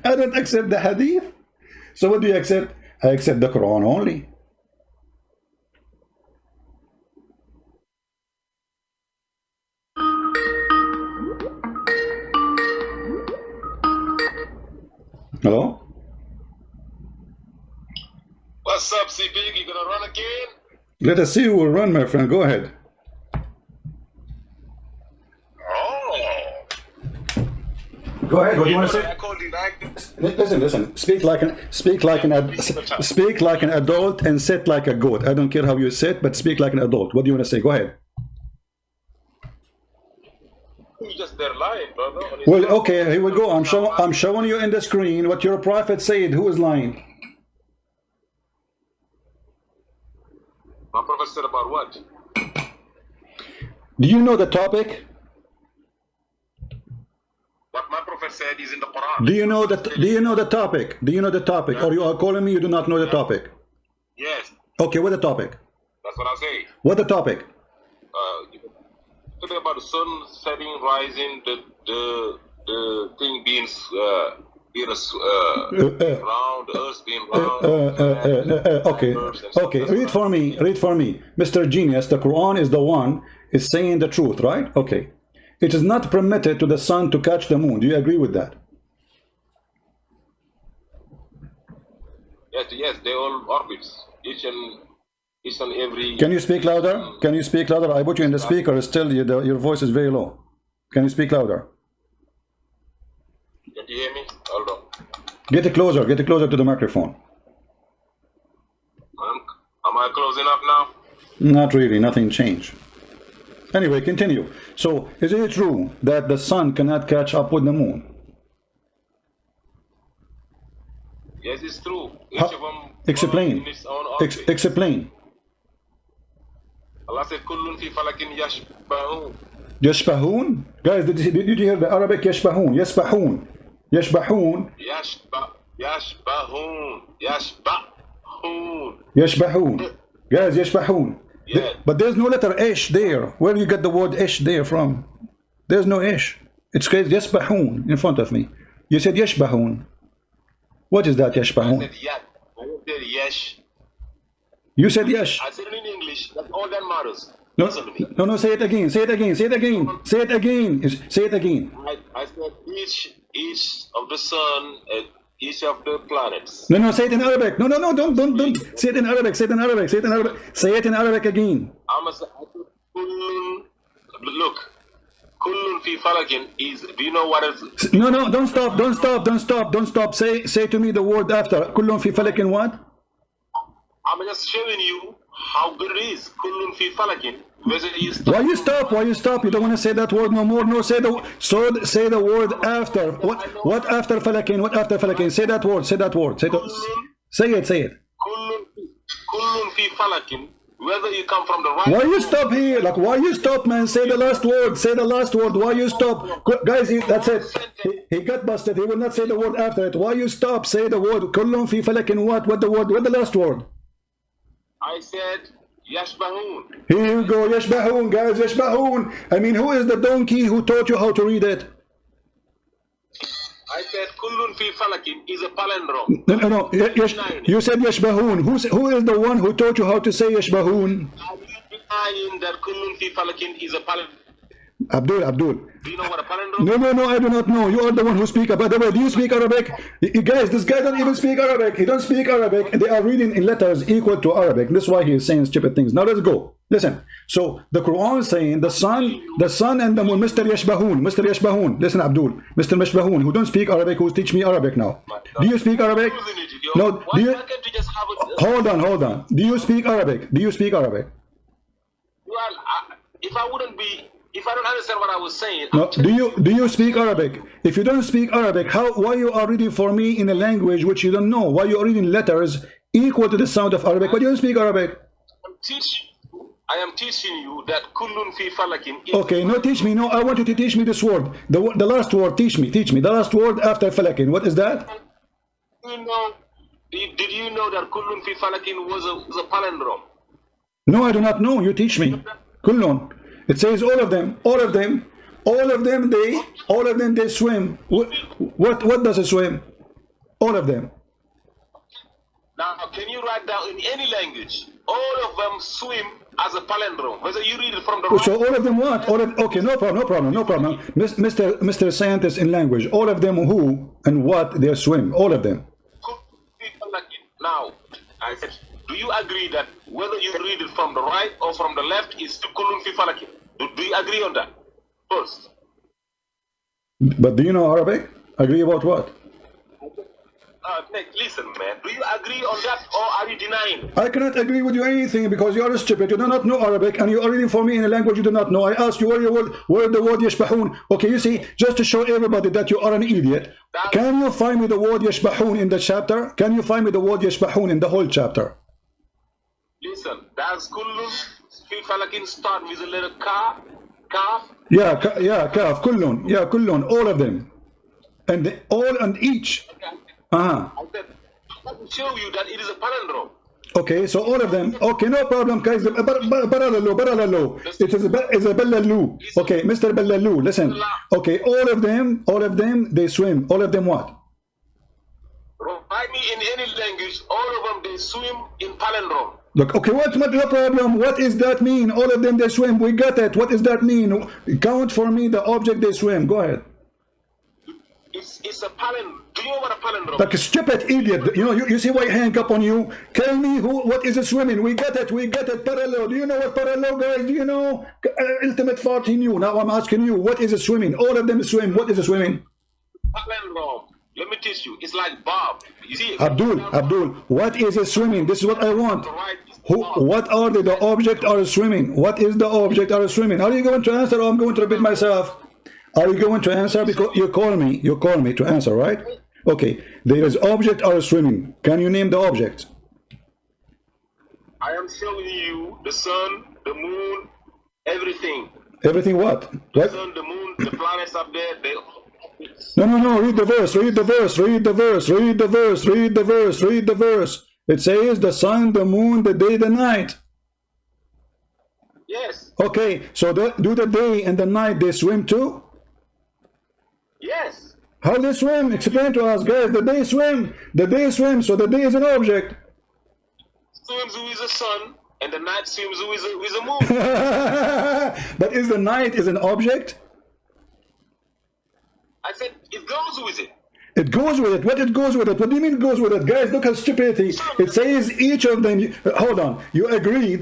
I don't accept the hadith. So what do you accept? I accept the Quran only. Hello? What's up, C Big? You gonna run again? Let us see who will run, my friend. Go ahead. Oh. Go ahead. What do you want to say? I called you back. Listen. Speak like an adult and sit like a goat. I don't care how you sit, but speak like an adult. What do you want to say? Go ahead. You just there lying, brother. Well, okay, here we go. I'm showing you in the screen what your prophet said. Who is lying? My prophet said about what? Do you know the topic? said is in the Quran. Do you know that? Do you know the topic? Do you know the topic? Or you are calling me? You do not know the topic? Yes, Okay, what the topic? that's what I say. What the topic? Talking about the sun setting, rising, the thing being round, the earth being round. Okay, okay. Read for me. Read for me, Mr. Genius. The Quran is the one is saying the truth, right? Okay. It is not permitted to the sun to catch the moon. Do you agree with that? Yes, they all orbits. Each and every. Can you speak louder? Can you speak louder? I put you in the speaker. Still, your voice is very low. Can you speak louder? Can you hear me? Hold on. Get it closer. Get it closer to the microphone. Am I close enough now? Not really. Nothing changed. Anyway, continue. So, is it true that the sun cannot catch up with the moon? Yes, it's true. Each How? of them Explain. in its own orbit. Explain. Allah said, "Kullun fi falakin yashbahun." يشبهون? Guys, did you hear the Arabic? يشبهون. يسبحون. يشبهون. Yashbahun. Yashbahun. يشبهون. Guys, يشبهون. Yeah. But there's no letter ish there. Where do you get the word ish there from? There's no ish. It's crazy. يسبحون in front of me. You said يشبهون. What is that I يشبهون? said yad. I said yesh. You said yesh. I said it in English. That's all that matters. No, Listen to me. no, say it again. Say it again. Say it again. Say it again. Say it again. I said each of the sun, each of the planets. No, say it in Arabic. No, don't. Say it in Arabic. Say it in Arabic. Say it in Arabic. Say it in Arabic again. I said, kullun. Look, kullun fi falakin is. Do you know what is? No, don't stop. Say to me the word after. كلهم في فلك what? I'm just showing you how good it is. Kullun fi falakin. Whether you Why you stop? Why you stop? You don't want to say that word no more. No, say the word after. What after falakin? What after falakin? Say that word. Say that word. Say it. Kullun fi falakin. Whether you come from the right. Why you stop here? Like why you stop, man? Say the last word. Say the last word. Why you stop? Guys, that's it. He got busted. He will not say the word after it. Why you stop? Say the word. Kullun fi falakin what? What the word? What the last word? I said yashbahun. Here you go, yashbahun, guys, yashbahun. I mean, who is the donkey who taught you how to read it? I said kullun fi falakin is a palindrome. No. You said yashbahun. Who is the one who taught you how to say yashbahun? Are you denying that kullun fi falakin is a palindrome? Abdul. Do you know what a palindrome is? No, I do not know. You are the one who speak. By the way, do you speak Arabic? Guys, this guy don't even speak Arabic. He don't speak Arabic. They are reading in letters equal to Arabic. That's why he is saying stupid things. Now let's go. Listen. So the Quran is saying the sun and the moon. Mr. Yashbahun. Listen, Abdul. Mr. Yashbahun, who don't speak Arabic, who teach me Arabic now. Do you speak Arabic? No. Do you? Why can't you just have it? Hold on. Do you speak Arabic? Well, if I don't understand what I was saying. No, do you speak Arabic? If you don't speak Arabic, why you are reading for me in a language which you don't know? Why you are reading letters equal to the sound of Arabic? But you don't speak Arabic. I am teaching you that kullun fi falakin is. Okay, no, teach me. No, I want you to teach me this word. The last word. Teach me. The last word after falakin. What is that? Did you know that kullun fi falakin was a palindrome? No, I do not know. You teach me. Kullun. It says all of them, they swim. What does it swim? All of them. Now, can you write down in any language? All of them swim as a palindrome. Whether you read it from the right. So all of them what? Okay, no problem. Mr. Scientist in language. All of them who and what they swim. All of them. Now, I said, do you agree that whether you read it from the right or from the left is still kullun fi falakin? Do you agree on that first? But do you know Arabic? Agree about what? Nick, listen, man. Do you agree on that or are you denying it? I cannot agree with you anything because you are stupid. You do not know Arabic and you are reading for me in a language you do not know. I asked you where the word yashbahun. Okay, you see, just to show everybody that you are an idiot. Can you find me the word yashbahun in the chapter? Can you find me the word yashbahun in the whole chapter? Listen, does kullun fi falakin start with a letter kaf? Yeah, kaf, kullun. Yeah, kullun, all of them. And all and each. I said, I can show you that it is a palindrome. Okay, so all of them. Okay, no problem, guys. Baralalu. It is a Bellalu. Okay, Mr. Bellalu, listen. Okay, all of them, they swim. All of them what? Write me in any language, all of them, they swim in palindrome. Look, okay, what's the problem? What does that mean? All of them, they swim. We got it. What does that mean? Count for me the object they swim. Go ahead. It's a palindrome. Do you know what a palindrome Like a is? stupid idiot. You know, you see why I hang up on you? Tell me what is a swimming? We got it. Parallel. Do you know what parallel, guys? Do you know? Ultimate fart in you. Now I'm asking you, what is a swimming? All of them swim. What is a swimming? Palindrome. Let me teach you. It's like Bob. You see, Abdul, what is a swimming? This is what I want. What are the object are swimming? What is the object are swimming? Are you going to answer or I'm going to repeat myself? Are you going to answer? Because you call me to answer, right? Okay, there is object are swimming. Can you name the object? I am showing you the sun, the moon, everything. Everything what? The What? sun, the moon, the planets up there, they... No, read the verse, read the verse. It says the sun, the moon, the day, the night. Yes, Okay, so do the day and the night they swim too? yes. How they swim? Explain to us, guys. The day swim, so the day is an object. Swims with the sun, and the night swims with the moon. But is the night is an object? I said, it goes with it. It goes with it. What it goes with it? What do you mean it goes with it? Guys, look at stupidity. It says each of them. Hold on. You agreed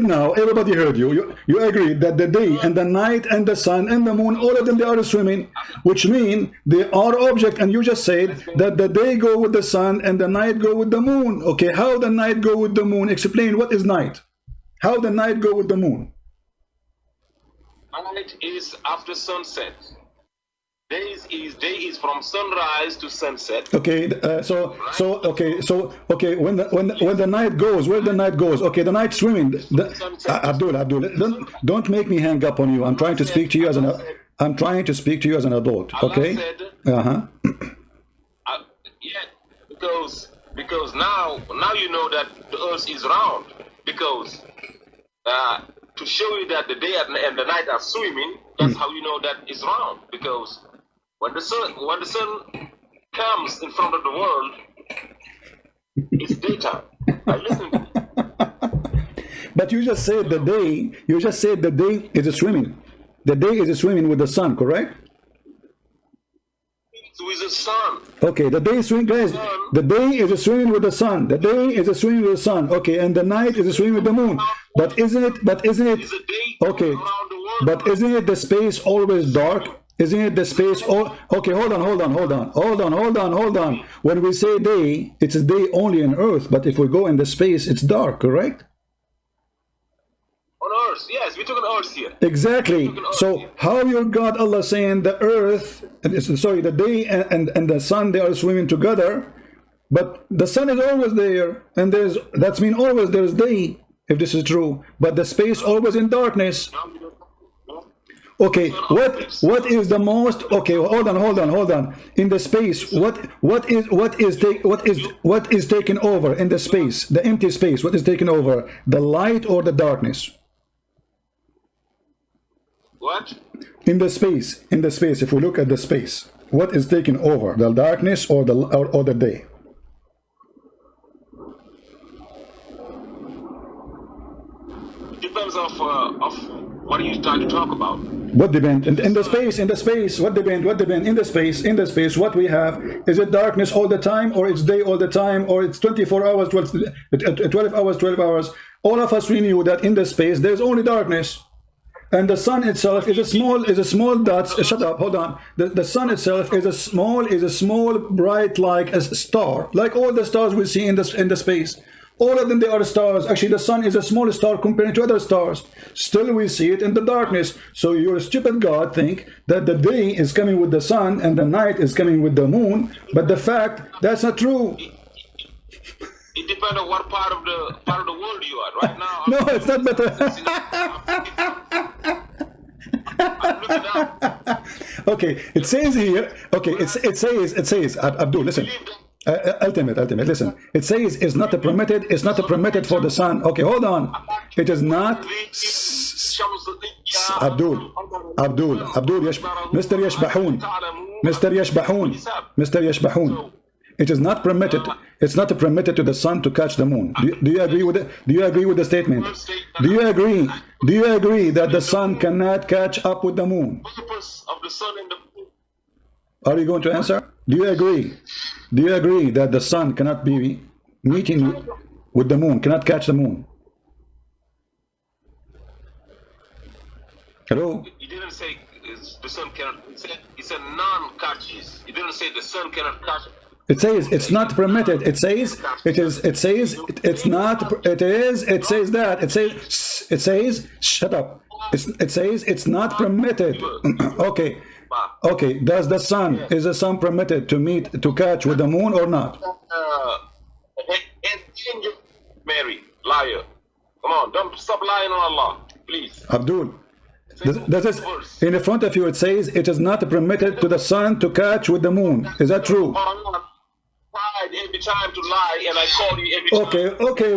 now. Everybody heard you. You agreed that the day and the night and the sun and the moon, all of them, they are swimming, which mean they are object. And you just said that the day go with the sun and the night go with the moon. Okay, how the night go with the moon? Explain what is night. How the night go with the moon? Night is after sunset. Day is from sunrise to sunset. Okay, okay. When the night goes, where the night goes? Okay, the night swimming. Abdul, don't make me hang up on you. I'm trying to speak to you as an adult. Okay. Yeah, because now you know that the earth is round. Because to show you that the day and the night are swimming, that's how you know that it's round. Because when the sun comes in front of the world, it's daytime. I listen to you. But you just said the day. You just said the day is a swimming. The day is a swimming with the sun, correct? It's with the sun. Okay, the day is swimming, guys. The day is a swimming with the sun. The day is a swimming with the sun. Okay, and the night is a swimming with the moon. But isn't it? It's a day Okay, around the world. but isn't it the space always dark? Isn't it the space all okay, hold on. When we say day, it's a day only on earth, but if we go in the space, it's dark, correct? On earth, yes, we're talking earth here. Exactly. So how your God Allah saying the earth, the day and the sun, they are swimming together, but the sun is always there, and that's mean always there's day, if this is true, but the space always in darkness. Okay, what is the most? Okay, hold on. In the space, what is taken over in the space, the empty space? What is taken over, the light or the darkness? What? In the space. If we look at the space, what is taken over, the darkness or the day? It depends of what are you trying to talk about. What depend in the space? What depend in the space? What we have, is it darkness all the time, or it's day all the time, or it's 24 hours, 12 hours? All of us, we knew that in the space there's only darkness, and the sun itself is a small dot. Shut up, hold on. The sun itself is a small bright, like a star, like all the stars we see in the space. All of them, they are stars. Actually, the sun is a small star compared to other stars. Still, we see it in the darkness. So your stupid God think that the day is coming with the sun and the night is coming with the moon. But the fact, that's not true. It depends on what part of the world you are right now. No, it's not better. I'm looking up. Okay, it says here. Okay, it says. Abdul, listen. Ultimate. Listen. It says it's not a permitted. It's not a permitted for the sun. Okay, hold on. It is not. Abdul, Mr. Yashbahun. It is not permitted. It's not permitted to the sun to catch the moon. Do you agree with it? Do you agree with the statement? Do you agree? Do you agree that the sun cannot catch up with the moon? Are you going to answer? Do you agree? Do you agree that the sun cannot be meeting with the moon, cannot catch the moon? Hello? He didn't say the sun cannot. He said non-catches. He didn't say the sun cannot catch. It says it's not permitted. It says it is. It says it's not. It is. It says that. It says. It says. Shut up. It says it's not permitted. Okay. Okay. Does the sun? Is the sun permitted to meet to catch with the moon or not? Mary, liar. Come on, don't stop lying on Allah, please. Abdul. This is in the front of you. It says it is not permitted to the sun to catch with the moon. Is that true? Every time to lie, and I call you every time. Okay.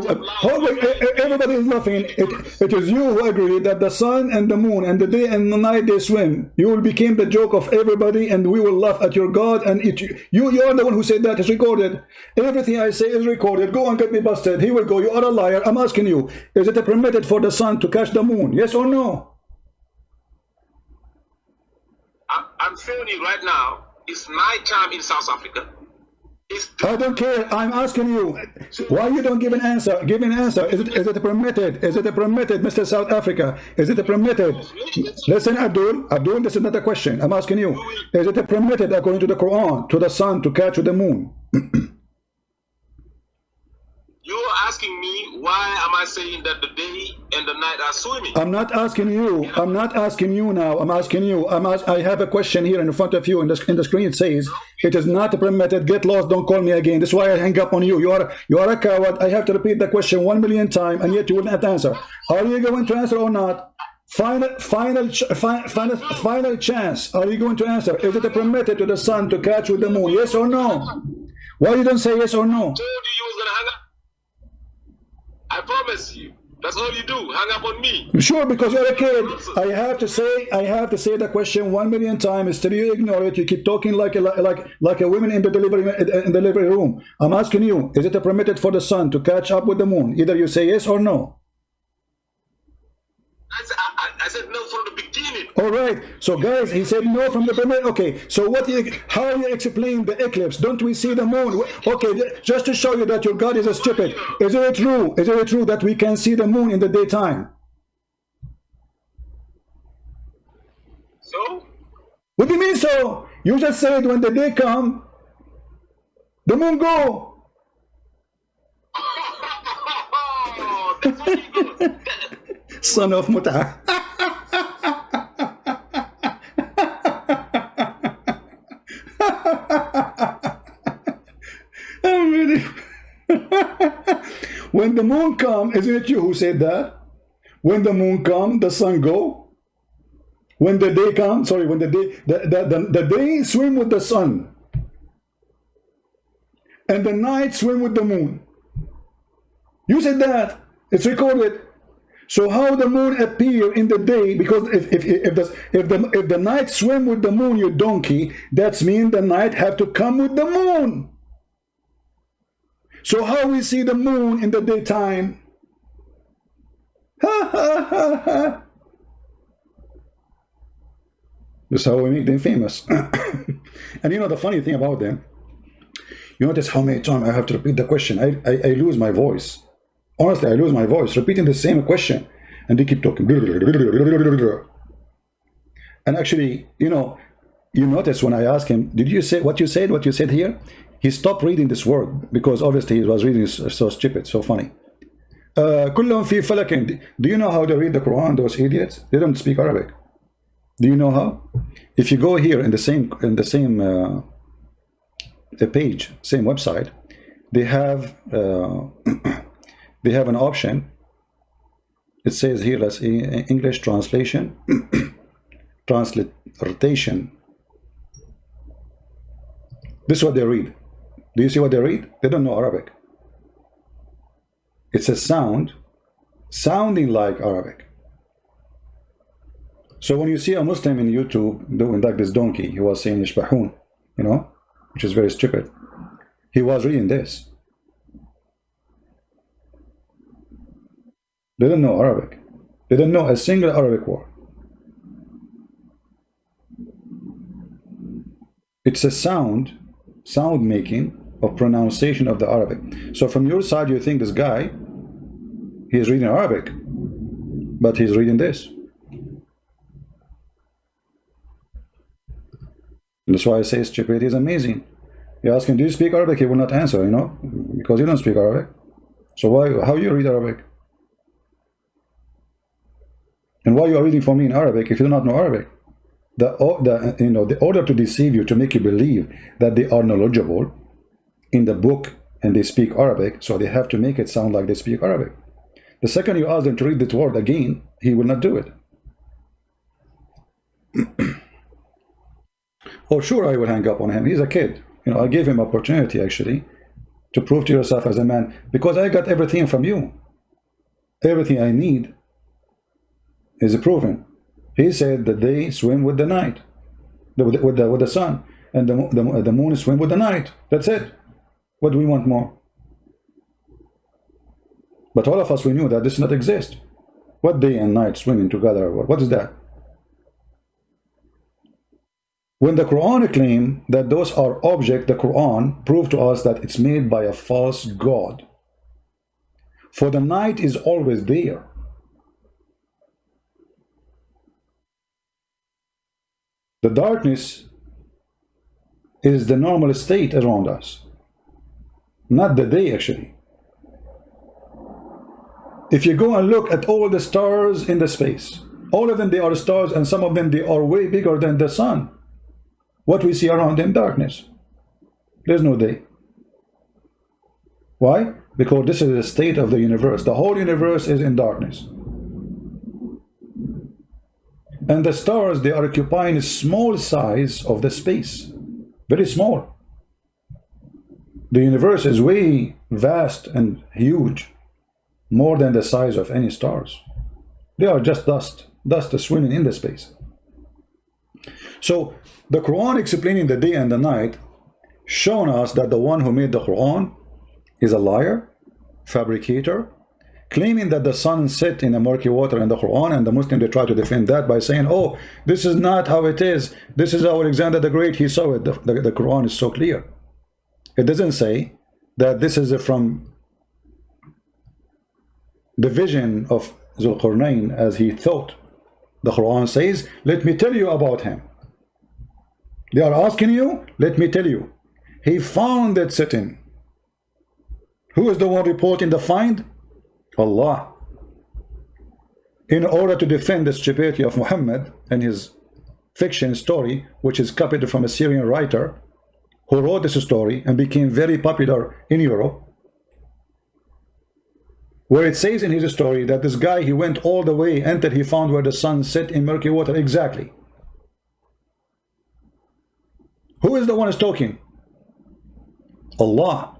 Everybody is laughing. It is you who agree that the sun and the moon and the day and the night they swim. You will become the joke of everybody, and we will laugh at your God. And you are the one who said that. It's recorded. Everything I say is recorded. Go and get me busted. He will go. You are a liar. I'm asking you: is it permitted for the sun to catch the moon? Yes or no? I'm showing you right now. It's night time in South Africa. I don't care. I'm asking you. Why you don't give an answer? Give an answer. Is it permitted? Is it permitted, Mr. South Africa? Is it permitted? Listen, Abdul, this is not a question. I'm asking you. Is it permitted according to the Quran to the sun to catch with the moon? You're asking me why am I saying that the day and the night are swimming? I'm not asking you. I'm not asking you now. I'm asking you. I have a question here in front of you. In the screen it says it is not permitted. Get lost. Don't call me again. That's why I hang up on you. You are a coward. I have to repeat the question 1 million times, and yet you will not answer. Are you going to answer or not? Final chance. Are you going to answer? Is it permitted to the sun to catch with the moon? Yes or no? Why you don't say yes or no? I told you was gonna hang up. I promise you. That's all you do. Hang up on me. Sure, because you're a kid. I have to say the question 1 million times. Still you ignore it. You keep talking like a woman in the delivery room. I'm asking you: is it permitted for the sun to catch up with the moon? Either you say yes or no. I said no from the beginning. All right. So guys, he said no from the beginning. Okay. So how you explain the eclipse? Don't we see the moon? Okay. Just to show you that your God is a stupid. Is it true? Is it true that we can see the moon in the daytime? So? What do you mean so? You just said when the day come, the moon go. That's what you do. Son of Mut'ah. I'm really when the moon come, isn't it you who said that? When the moon come, the sun go. When the day come, sorry, when the day swim with the sun, and the night swim with the moon. You said that. It's recorded. So how the moon appear in the day? Because if the night swim with the moon, you donkey, that's mean the night have to come with the moon. So how we see the moon in the daytime? Ha ha ha ha. This is how we make them famous. And you know the funny thing about them, you notice how many times I have to repeat the question. I lose my voice. Honestly, I lose my voice repeating the same question, and they keep talking. And actually, you notice when I ask him, did you say what you said here? He stopped reading this word because obviously he was reading so stupid, so funny. كلهم في فلك. Do you know how they read the Quran? Those idiots. They don't speak Arabic. Do you know how? If you go here in the same page, same website, they have. They have an option. It says here, let's see, English translation, transliteration. This is what they read. Do you see what they read? They don't know Arabic. It's a sound sounding like Arabic. So when you see a Muslim in YouTube doing like this donkey, he was saying Yashbahun, you know, which is very stupid. He was reading this. They don't know Arabic. They don't know a single Arabic word. It's a sound making of pronunciation of the Arabic. So from your side, you think this guy, he is reading Arabic, but he's reading this. And that's why I say stupidity is amazing. You ask him, do you speak Arabic? He will not answer, you know, because you don't speak Arabic. So how you read Arabic? And why you are reading for me in Arabic if you do not know Arabic? The order to deceive you, to make you believe that they are knowledgeable in the book and they speak Arabic, so they have to make it sound like they speak Arabic. The second you ask them to read that word again, he will not do it. Oh, sure, I will hang up on him. He's a kid. You know, I gave him opportunity actually to prove to yourself as a man, because I got everything from you. Everything I need is proven. He said that they swim with the night, with the sun, and the moon swim with the night. That's it. What do we want more? But all of us, we knew that this does not exist. What day and night swimming together? What is that? When the Quran claims that those are objects, the Quran proved to us that it's made by a false god. For the night is always there. The darkness is the normal state around us, not the day actually. If you go and look at all the stars in the space, all of them, they are stars, and some of them, they are way bigger than the sun. What we see around them, darkness. There's no day. Why? Because this is the state of the universe. The whole universe is in darkness. And the stars, they are occupying a small size of the space. Very small. The universe is way vast and huge. More than the size of any stars. They are just dust. Dust is swimming in the space. So the Quran explaining the day and the night, showing us that the one who made the Quran is a liar, fabricator, claiming that the sun set in a murky water in the Quran, and the Muslims, they try to defend that by saying, oh, this is not how it is. This is how Alexander the Great, he saw it. The Quran is so clear. It doesn't say that this is from the vision of Zulqarnain as he thought. The Quran says, let me tell you about him. They are asking you, let me tell you. He found that sitting. Who is the one reporting the find? Allah. In order to defend the stupidity of Muhammad and his fiction story, which is copied from a Syrian writer who wrote this story and became very popular in Europe, where it says in his story that this guy, he went all the way until he found where the sun set in murky water. Exactly. Who is the one who's talking? Allah.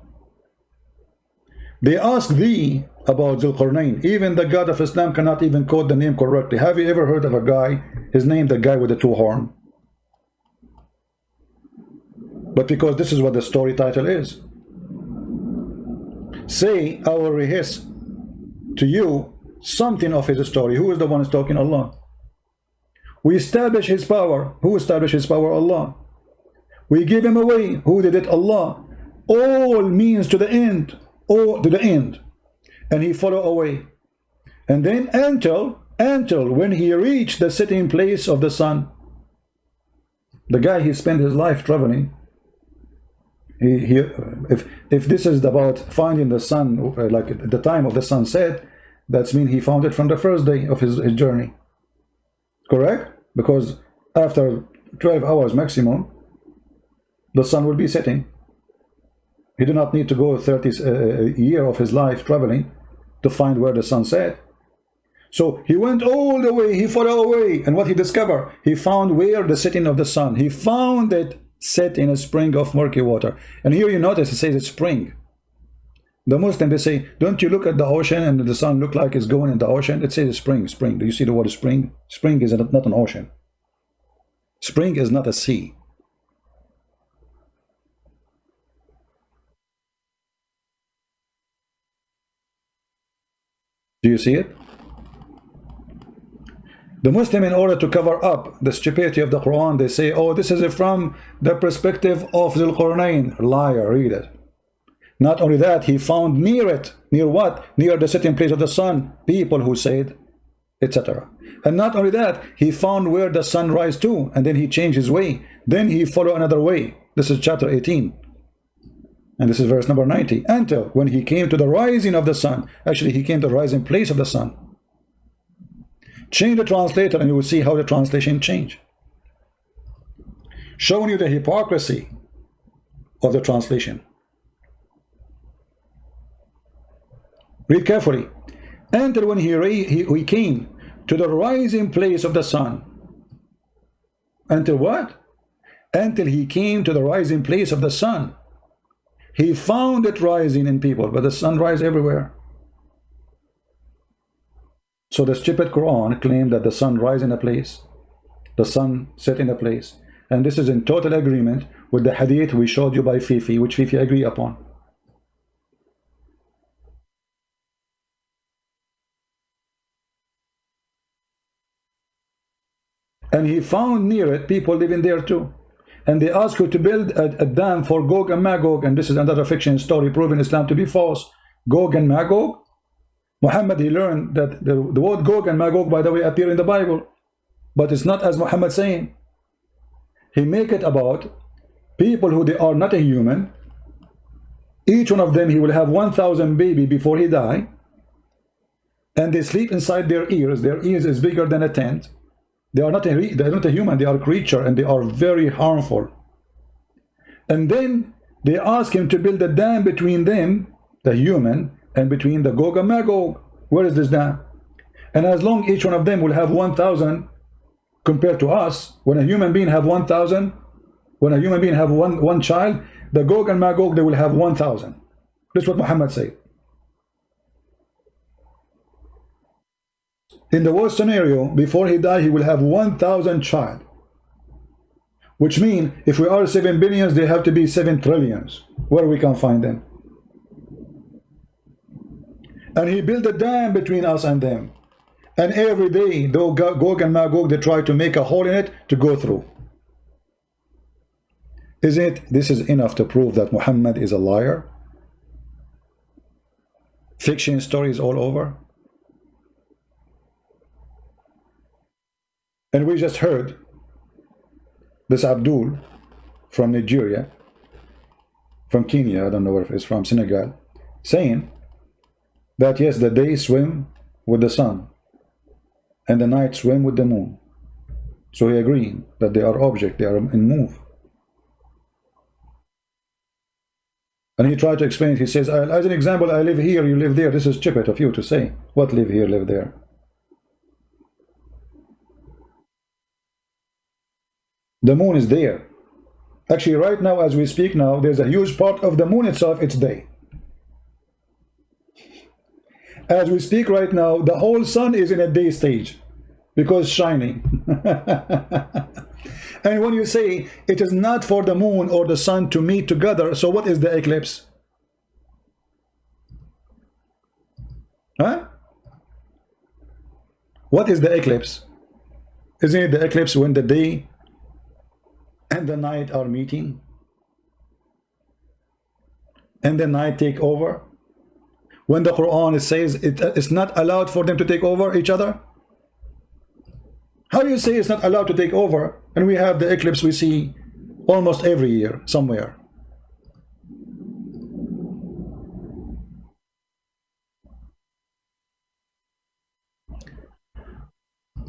They ask thee about Zulqarnain. Even the God of Islam cannot even quote the name correctly. Have you ever heard of a guy, his name, the guy with the two horns? But because this is what the story title is. Say, I will rehearse to you something of his story. Who is the one who's talking? Allah. We establish his power. Who established his power? Allah. We give him away. Who did it? Allah. All means to the end. All to the end. And he follow away. And then until when he reached the sitting place of the sun. The guy, he spent his life traveling. If this is about finding the sun, like at the time of the sunset, that's mean he found it from the first day of his journey. Correct? Because after 12 hours maximum, the sun will be setting. He do not need to go 30 year of his life traveling to find where the sun set. So he went all the way, he followed away, and what he discovered? He found where the setting of the sun. He found it set in a spring of murky water. And here you notice it says it's spring. The Muslim, they say, don't you look at the ocean and the sun look like it's going in the ocean? It says spring, spring. Do you see the word spring? Spring is not an ocean. Spring is not a sea. Do you see it? The Muslim, in order to cover up the stupidity of the Quran, they say, oh, this is from the perspective of Dhul Qarnayn. Liar, read it. Not only that, he found near it, near what? Near the sitting place of the sun, people who said, etc. And not only that, he found where the sun rise to, and then he changed his way. Then he followed another way. This is chapter 18. And this is verse number 90. Until when he came to the rising of the sun. Actually, he came to the rising place of the sun. Change the translator and you will see how the translation changed. Showing you the hypocrisy of the translation. Read carefully. Until when he came to the rising place of the sun. Until what? Until he came to the rising place of the sun. He found it rising in people, but the sun rises everywhere. So the stupid Quran claimed that the sun rises in a place, the sun set in a place. And this is in total agreement with the hadith we showed you by Fifi, which Fifi agree upon. And he found near it people living there too. And they asked you to build a dam for Gog and Magog. And this is another fiction story proving Islam to be false. Gog and Magog. Muhammad, he learned that the word Gog and Magog, by the way, appear in the Bible. But it's not as Muhammad saying. He make it about people who they are not a human. Each one of them, he will have 1,000 baby before he die. And they sleep inside their ears. Their ears is bigger than a tent. They are not a human, they are a creature, and they are very harmful. And then they ask him to build a dam between them, the human, and between the Gog and Magog. Where is this dam? And as long each one of them will have 1,000 compared to us, when a human being have 1,000, when a human being have one child, the Gog and Magog, they will have 1,000. That's what Muhammad said. In the worst scenario, before he died, he will have 1,000 child. Which means, if we are 7 billions, they have to be 7 trillions. Where we can find them? And he built a dam between us and them. And every day, though Gog and Magog, they try to make a hole in it to go through. Isn't it? This is enough to prove that Muhammad is a liar. Fiction stories all over. And we just heard this Abdul from Nigeria, from Kenya, I don't know where it's from, Senegal, saying that yes, the day swim with the sun and the night swim with the moon. So he agreeing that they are object, they are in move. And he tried to explain it. He says, as an example, I live here, you live there. This is stupid of you to say. What live here, live there? The moon is there. Actually, right now, as we speak now, there's a huge part of the moon itself, it's day. As we speak right now, the whole sun is in a day stage because shining. And when you say it is not for the moon or the sun to meet together, so what is the eclipse? Huh? What is the eclipse? Isn't it the eclipse when the day and the night are meeting, and the night take over? When the Quran says it's not allowed for them to take over each other? How do you say it's not allowed to take over, and we have the eclipse we see almost every year somewhere?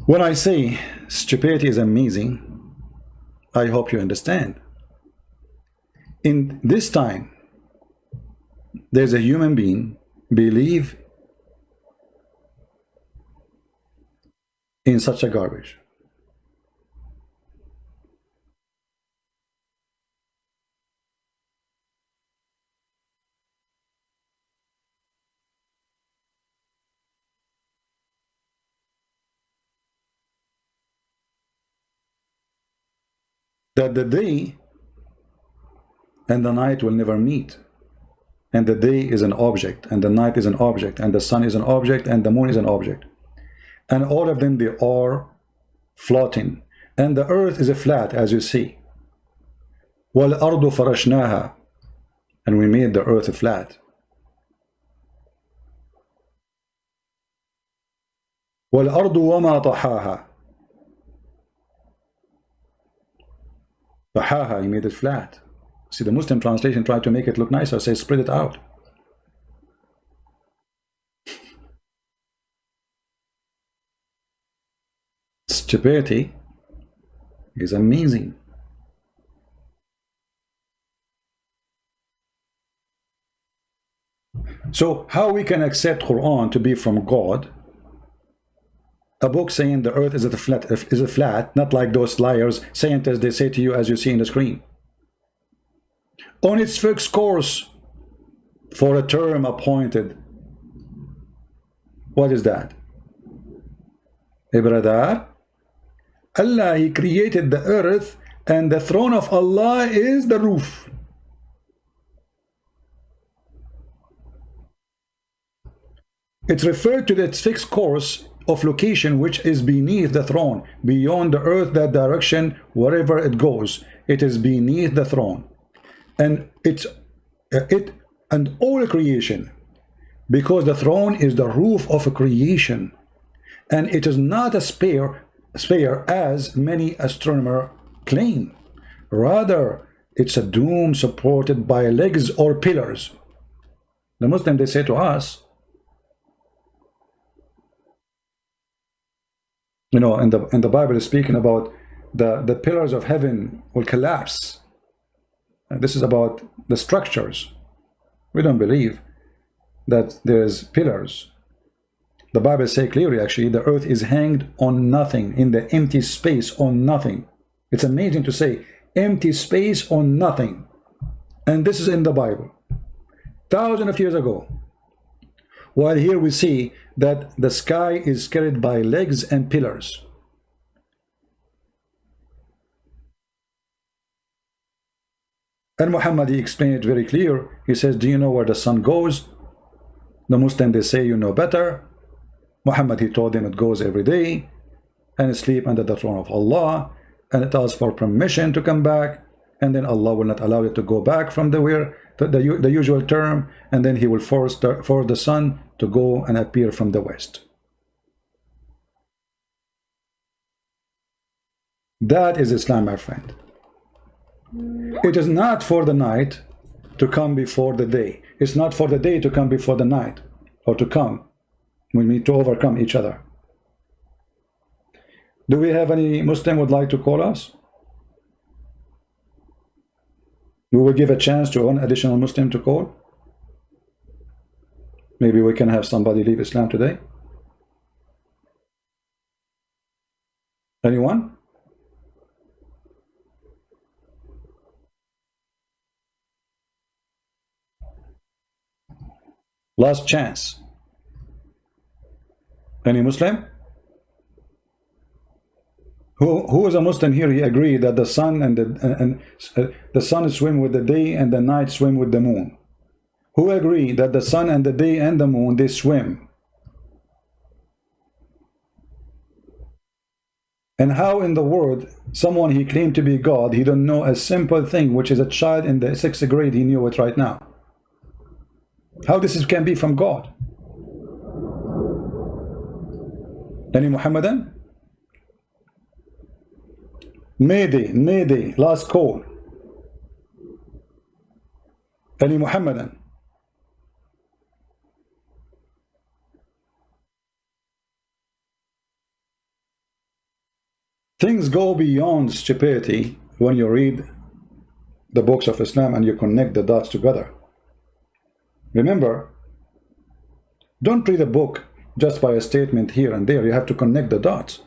When I say stupidity is amazing, I hope you understand. In this time, there's a human being believe in such a garbage. that the day and the night will never meet. And the day is an object, and the night is an object, and the sun is an object, and the moon is an object. And all of them, they are floating. And the earth is a flat, as you see. وَالْأَرْضُ فَرَشْنَاهَا. And we made the earth flat. وَالْأَرْضُ وَمَا طَحَاهَا. طَحَاهَا, he made it flat. See, the Muslim translation tried to make it look nicer, say spread it out. Stupidity is amazing. So how we can accept Quran to be from God? A book saying the earth is a flat, not like those liars, scientists, they say to you as you see in the screen. On its fixed course for a term appointed. What is that? Hey brother, Allah, he created the earth, and the throne of Allah is the roof. It's referred to its fixed course of location, which is beneath the throne, beyond the earth, that direction, wherever it goes, it is beneath the throne. And and all creation, because the throne is the roof of a creation, and it is not a sphere as many astronomers claim. Rather, it's a dome supported by legs or pillars. The Muslim, they say to us, you know, and the Bible is speaking about the pillars of heaven will collapse. This is about the structures. We don't believe that there's pillars. The Bible says clearly, actually, the earth is hanged on nothing, in the empty space on nothing. It's amazing to say, empty space on nothing. And this is in the Bible, thousands of years ago. While here we see that the sky is carried by legs and pillars. And Muhammad, he explained it very clear. He says, do you know where the sun goes? The Muslim, they say, you know better. Muhammad, he told them it goes every day and sleep under the throne of Allah, and it asks for permission to come back, and then Allah will not allow it to go back from the usual term, and then he will force the sun to go and appear from the west. That is Islam, my friend. It is not for the night to come before the day. It's not for the day to come before the night, or to come. We need to overcome each other. Do we have any Muslim would like to call us? We will give a chance to one additional Muslim to call. Maybe we can have somebody leave Islam today. Anyone? Last chance. Any Muslim? Who is a Muslim here? He agreed that the sun and the sun swim with the day and the night swim with the moon. Who agree that the sun and the day and the moon, they swim? And how in the world someone he claimed to be God, he don't know a simple thing, which is a child in the 6th grade, he knew it right now. How this can be from God? Any Muhammadan? Mayday, last call. Any Muhammadan? Things go beyond stupidity when you read the books of Islam and you connect the dots together. Remember, don't read a book just by a statement here and there. You have to connect the dots.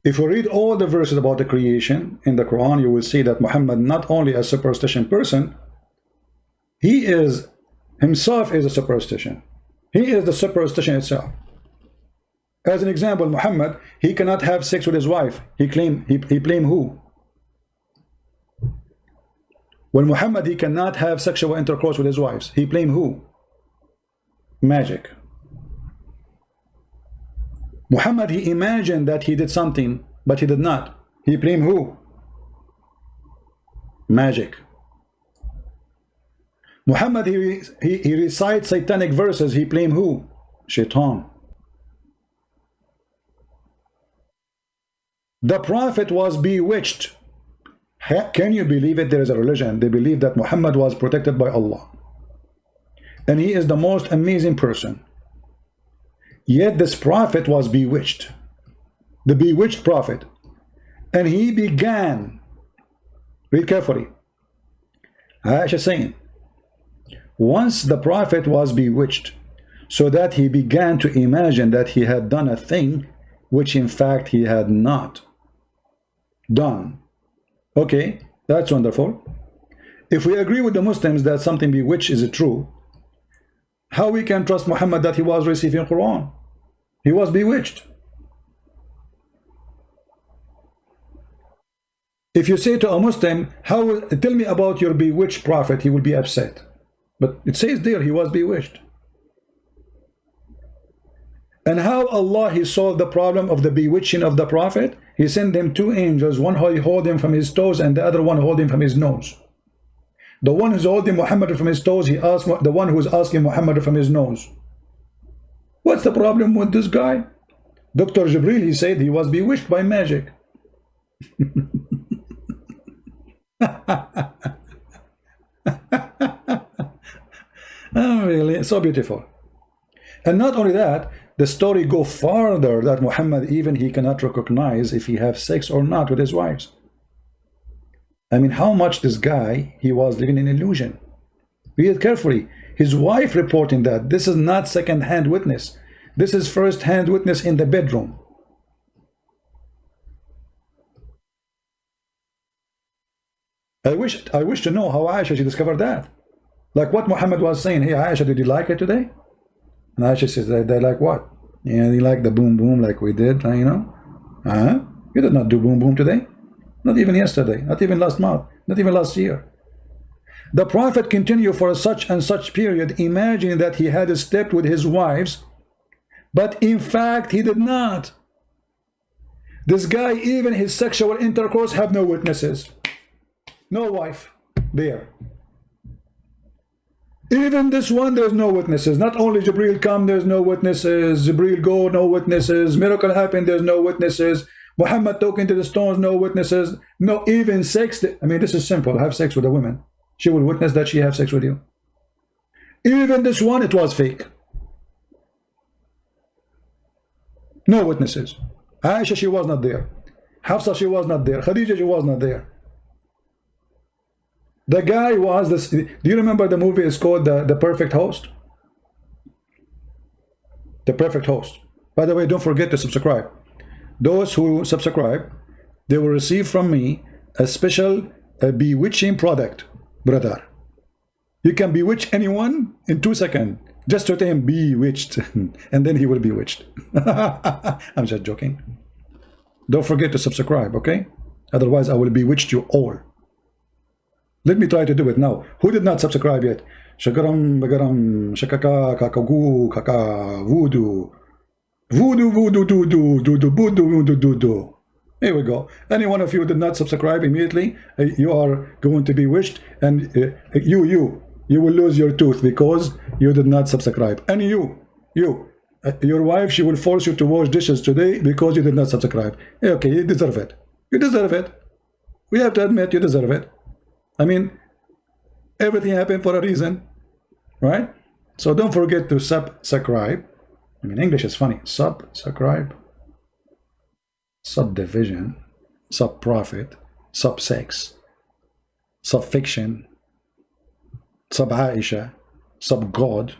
If you read all the verses about the creation in the Quran, you will see that Muhammad, not only a superstition person, he is himself is a superstition. He is the superstition itself. As an example, Muhammad, he cannot have sex with his wife. He blame who? When Muhammad, he cannot have sexual intercourse with his wives, he blame who? Magic. Muhammad, he imagined that he did something, but he did not. He blame who? Magic. Muhammad, he recites satanic verses, he blame who? Shaitan. The Prophet was bewitched. Can you believe it? There is a religion, they believe that Muhammad was protected by Allah. And he is the most amazing person. Yet this Prophet was bewitched. The bewitched Prophet. And he began, read carefully, Aisha saying, once the Prophet was bewitched, so that he began to imagine that he had done a thing which in fact he had not done. Okay, that's wonderful. If we agree with the Muslims that something bewitched is true, how we can trust Muhammad that he was receiving Quran? He was bewitched. If you say to a Muslim, tell me about your bewitched prophet, he will be upset. But it says there he was bewitched. And how Allah, he solved the problem of the bewitching of the prophet? He sent him two angels, one hold him from his toes and the other one hold him from his nose. The one who's holding Muhammad from his toes, he asked the one who's asking Muhammad from his nose. What's the problem with this guy? Dr. Jibril, he said he was bewitched by magic. Oh, really? So beautiful. And not only that, the story go farther that Muhammad, even he cannot recognize if he have sex or not with his wives. I mean, how much this guy, he was living in illusion. Read it carefully. His wife reporting that this is not second-hand witness. This is first-hand witness in the bedroom. I wish to know how Aisha, she discovered that. Like what Muhammad was saying, hey Aisha, did you like it today? And Aisha says, they like what? Yeah, they like the boom boom like we did, you know? You did not do boom boom today. Not even yesterday, not even last month, not even last year. The Prophet continued for such and such period, imagining that he had slept with his wives, but in fact he did not. This guy, even his sexual intercourse, have no witnesses. No wife there. Even this one, there's no witnesses. Not only Jibril come, there's no witnesses. Jibril go, no witnesses. Miracle happen, there's no witnesses. Muhammad talking to the stones, no witnesses. No, even sex. I mean, this is simple. Have sex with a woman. She will witness that she have sex with you. Even this one, it was fake. No witnesses. Aisha, she was not there. Hafsa, she was not there. Khadija, she was not there. The guy was this. Do you remember the movie is called the Perfect Host? The Perfect Host. By the way, don't forget to subscribe. Those who subscribe, they will receive from me a special bewitching product, brother. You can bewitch anyone in 2 seconds. Just to tell him bewitched, and then he will be bewitched. I'm just joking. Don't forget to subscribe, okay? Otherwise, I will bewitch you all. Let me try to do it now. Who did not subscribe yet? Shakaram, bagaram, shakaka, kakagu, kaka, voodoo. Voodoo, voodoo, doo, doo, doo, doo, voodoo, doo, doo, doo. Here we go. Any one of you did not subscribe immediately, you are going to be wished, and you will lose your tooth because you did not subscribe. And your wife, she will force you to wash dishes today because you did not subscribe. Okay, you deserve it. You deserve it. We have to admit you deserve it. I mean, everything happened for a reason, right? So don't forget to subscribe. I mean, English is funny. Subscribe, subdivision, sub-profit, sub-sex, sub-fiction, sub-Aisha, sub-God,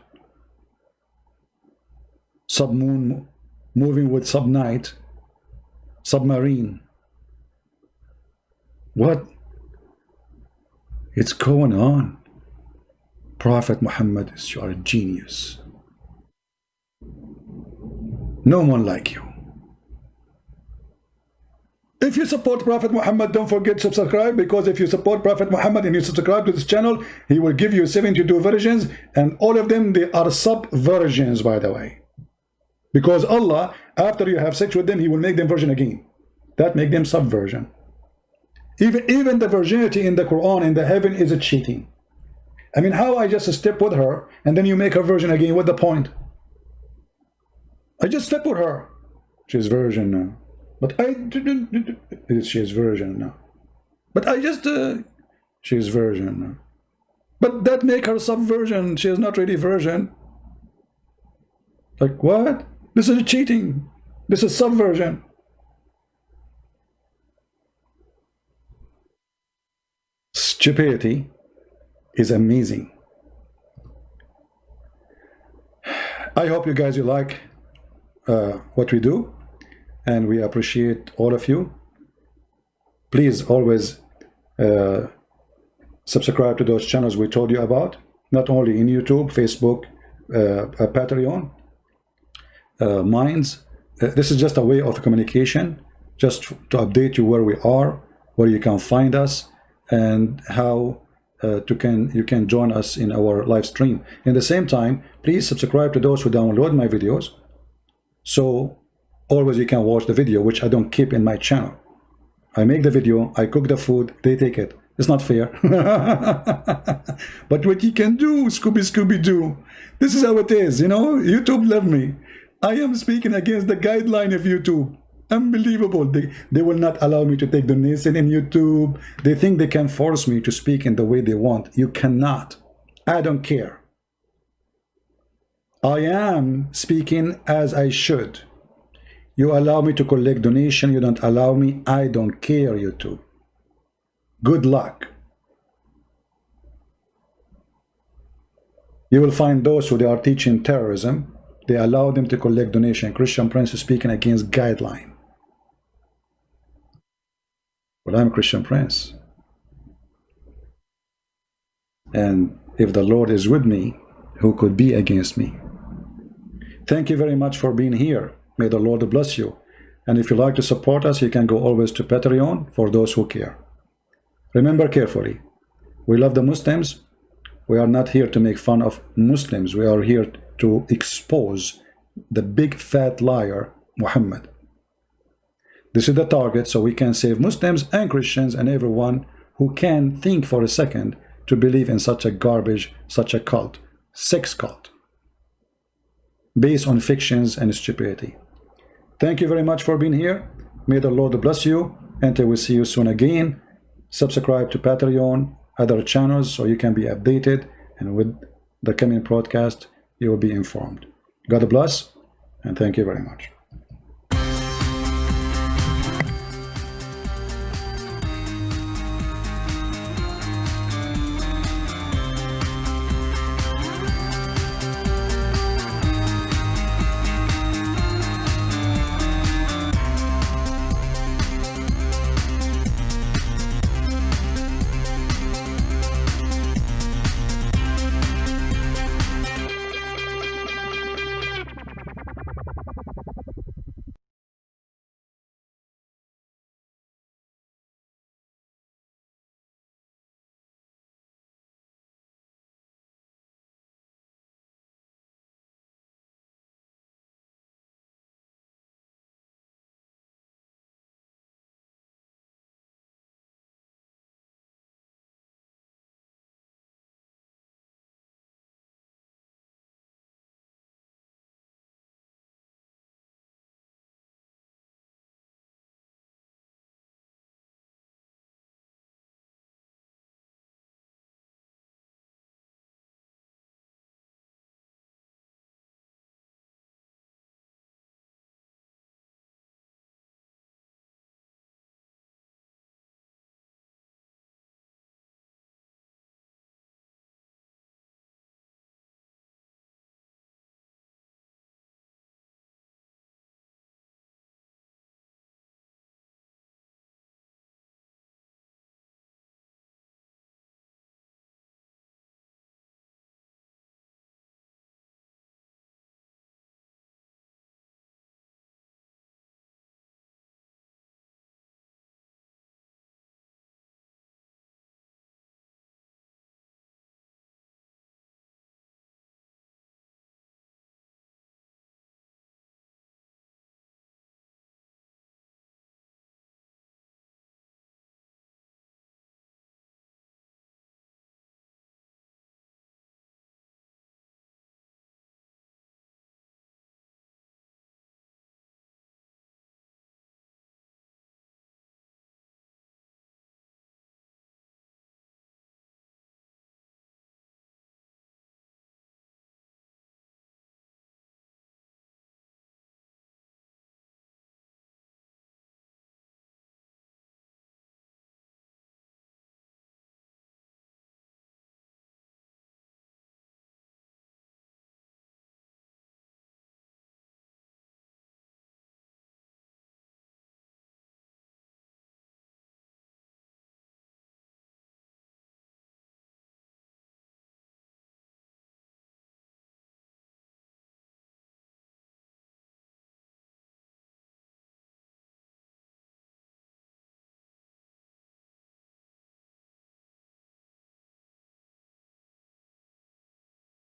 sub-moon, moving with sub-night, submarine. What? It's going on. Prophet Muhammad is your genius. No one like you. If you support Prophet Muhammad, don't forget to subscribe, because if you support Prophet Muhammad and you subscribe to this channel, he will give you 72 versions, and all of them, they are sub-versions, by the way. Because Allah, after you have sex with them, he will make them virgin again. That make them sub-version. Even the virginity in the Quran, in the heaven, is a cheating. I mean, how I just step with her, and then you make her virgin again? What's the point? I just slept with her. She's virgin now. But I didn't. She's virgin now. But I just. She's virgin now. But that make her sub-virgin. She is not really virgin. Like what? This is cheating. This is subversion. Stupidity is amazing. I hope you guys like what we do, and we appreciate all of you. Please always subscribe to those channels we told you about, not only in YouTube, Facebook, Patreon, Minds. This is just a way of communication, just to update you where we are, where you can find us, and how you can join us in our live stream. In the same time, please subscribe to those who download my videos, so always you can watch the video, which I don't keep in my channel. I make the video, I cook the food, they take it. It's not fair. But what you can do, Scooby-Doo. This is how it is, you know. YouTube love me. I am speaking against the guideline of YouTube. Unbelievable. They will not allow me to take donation in YouTube. They think they can force me to speak in the way they want. You cannot. I don't care. I am speaking as I should. You allow me to collect donation, you don't allow me. I don't care, YouTube. Good luck. You will find those who they are teaching terrorism. They allow them to collect donation. Christian Prince is speaking against guideline. But I'm Christian Prince. And if the Lord is with me, who could be against me? Thank you very much for being here. May the Lord bless you. And if you like to support us, you can go always to Patreon for those who care. Remember carefully, we love the Muslims. We are not here to make fun of Muslims. We are here to expose the big fat liar, Muhammad. This is the target, so we can save Muslims and Christians and everyone who can think for a second to believe in such a garbage, such a cult, sex cult, based on fictions and stupidity. Thank you very much for being here. May the Lord bless you. Until we see you soon again. Subscribe to Patreon, other channels, so you can be updated, and with the coming broadcast you will be informed. God bless, and thank you very much.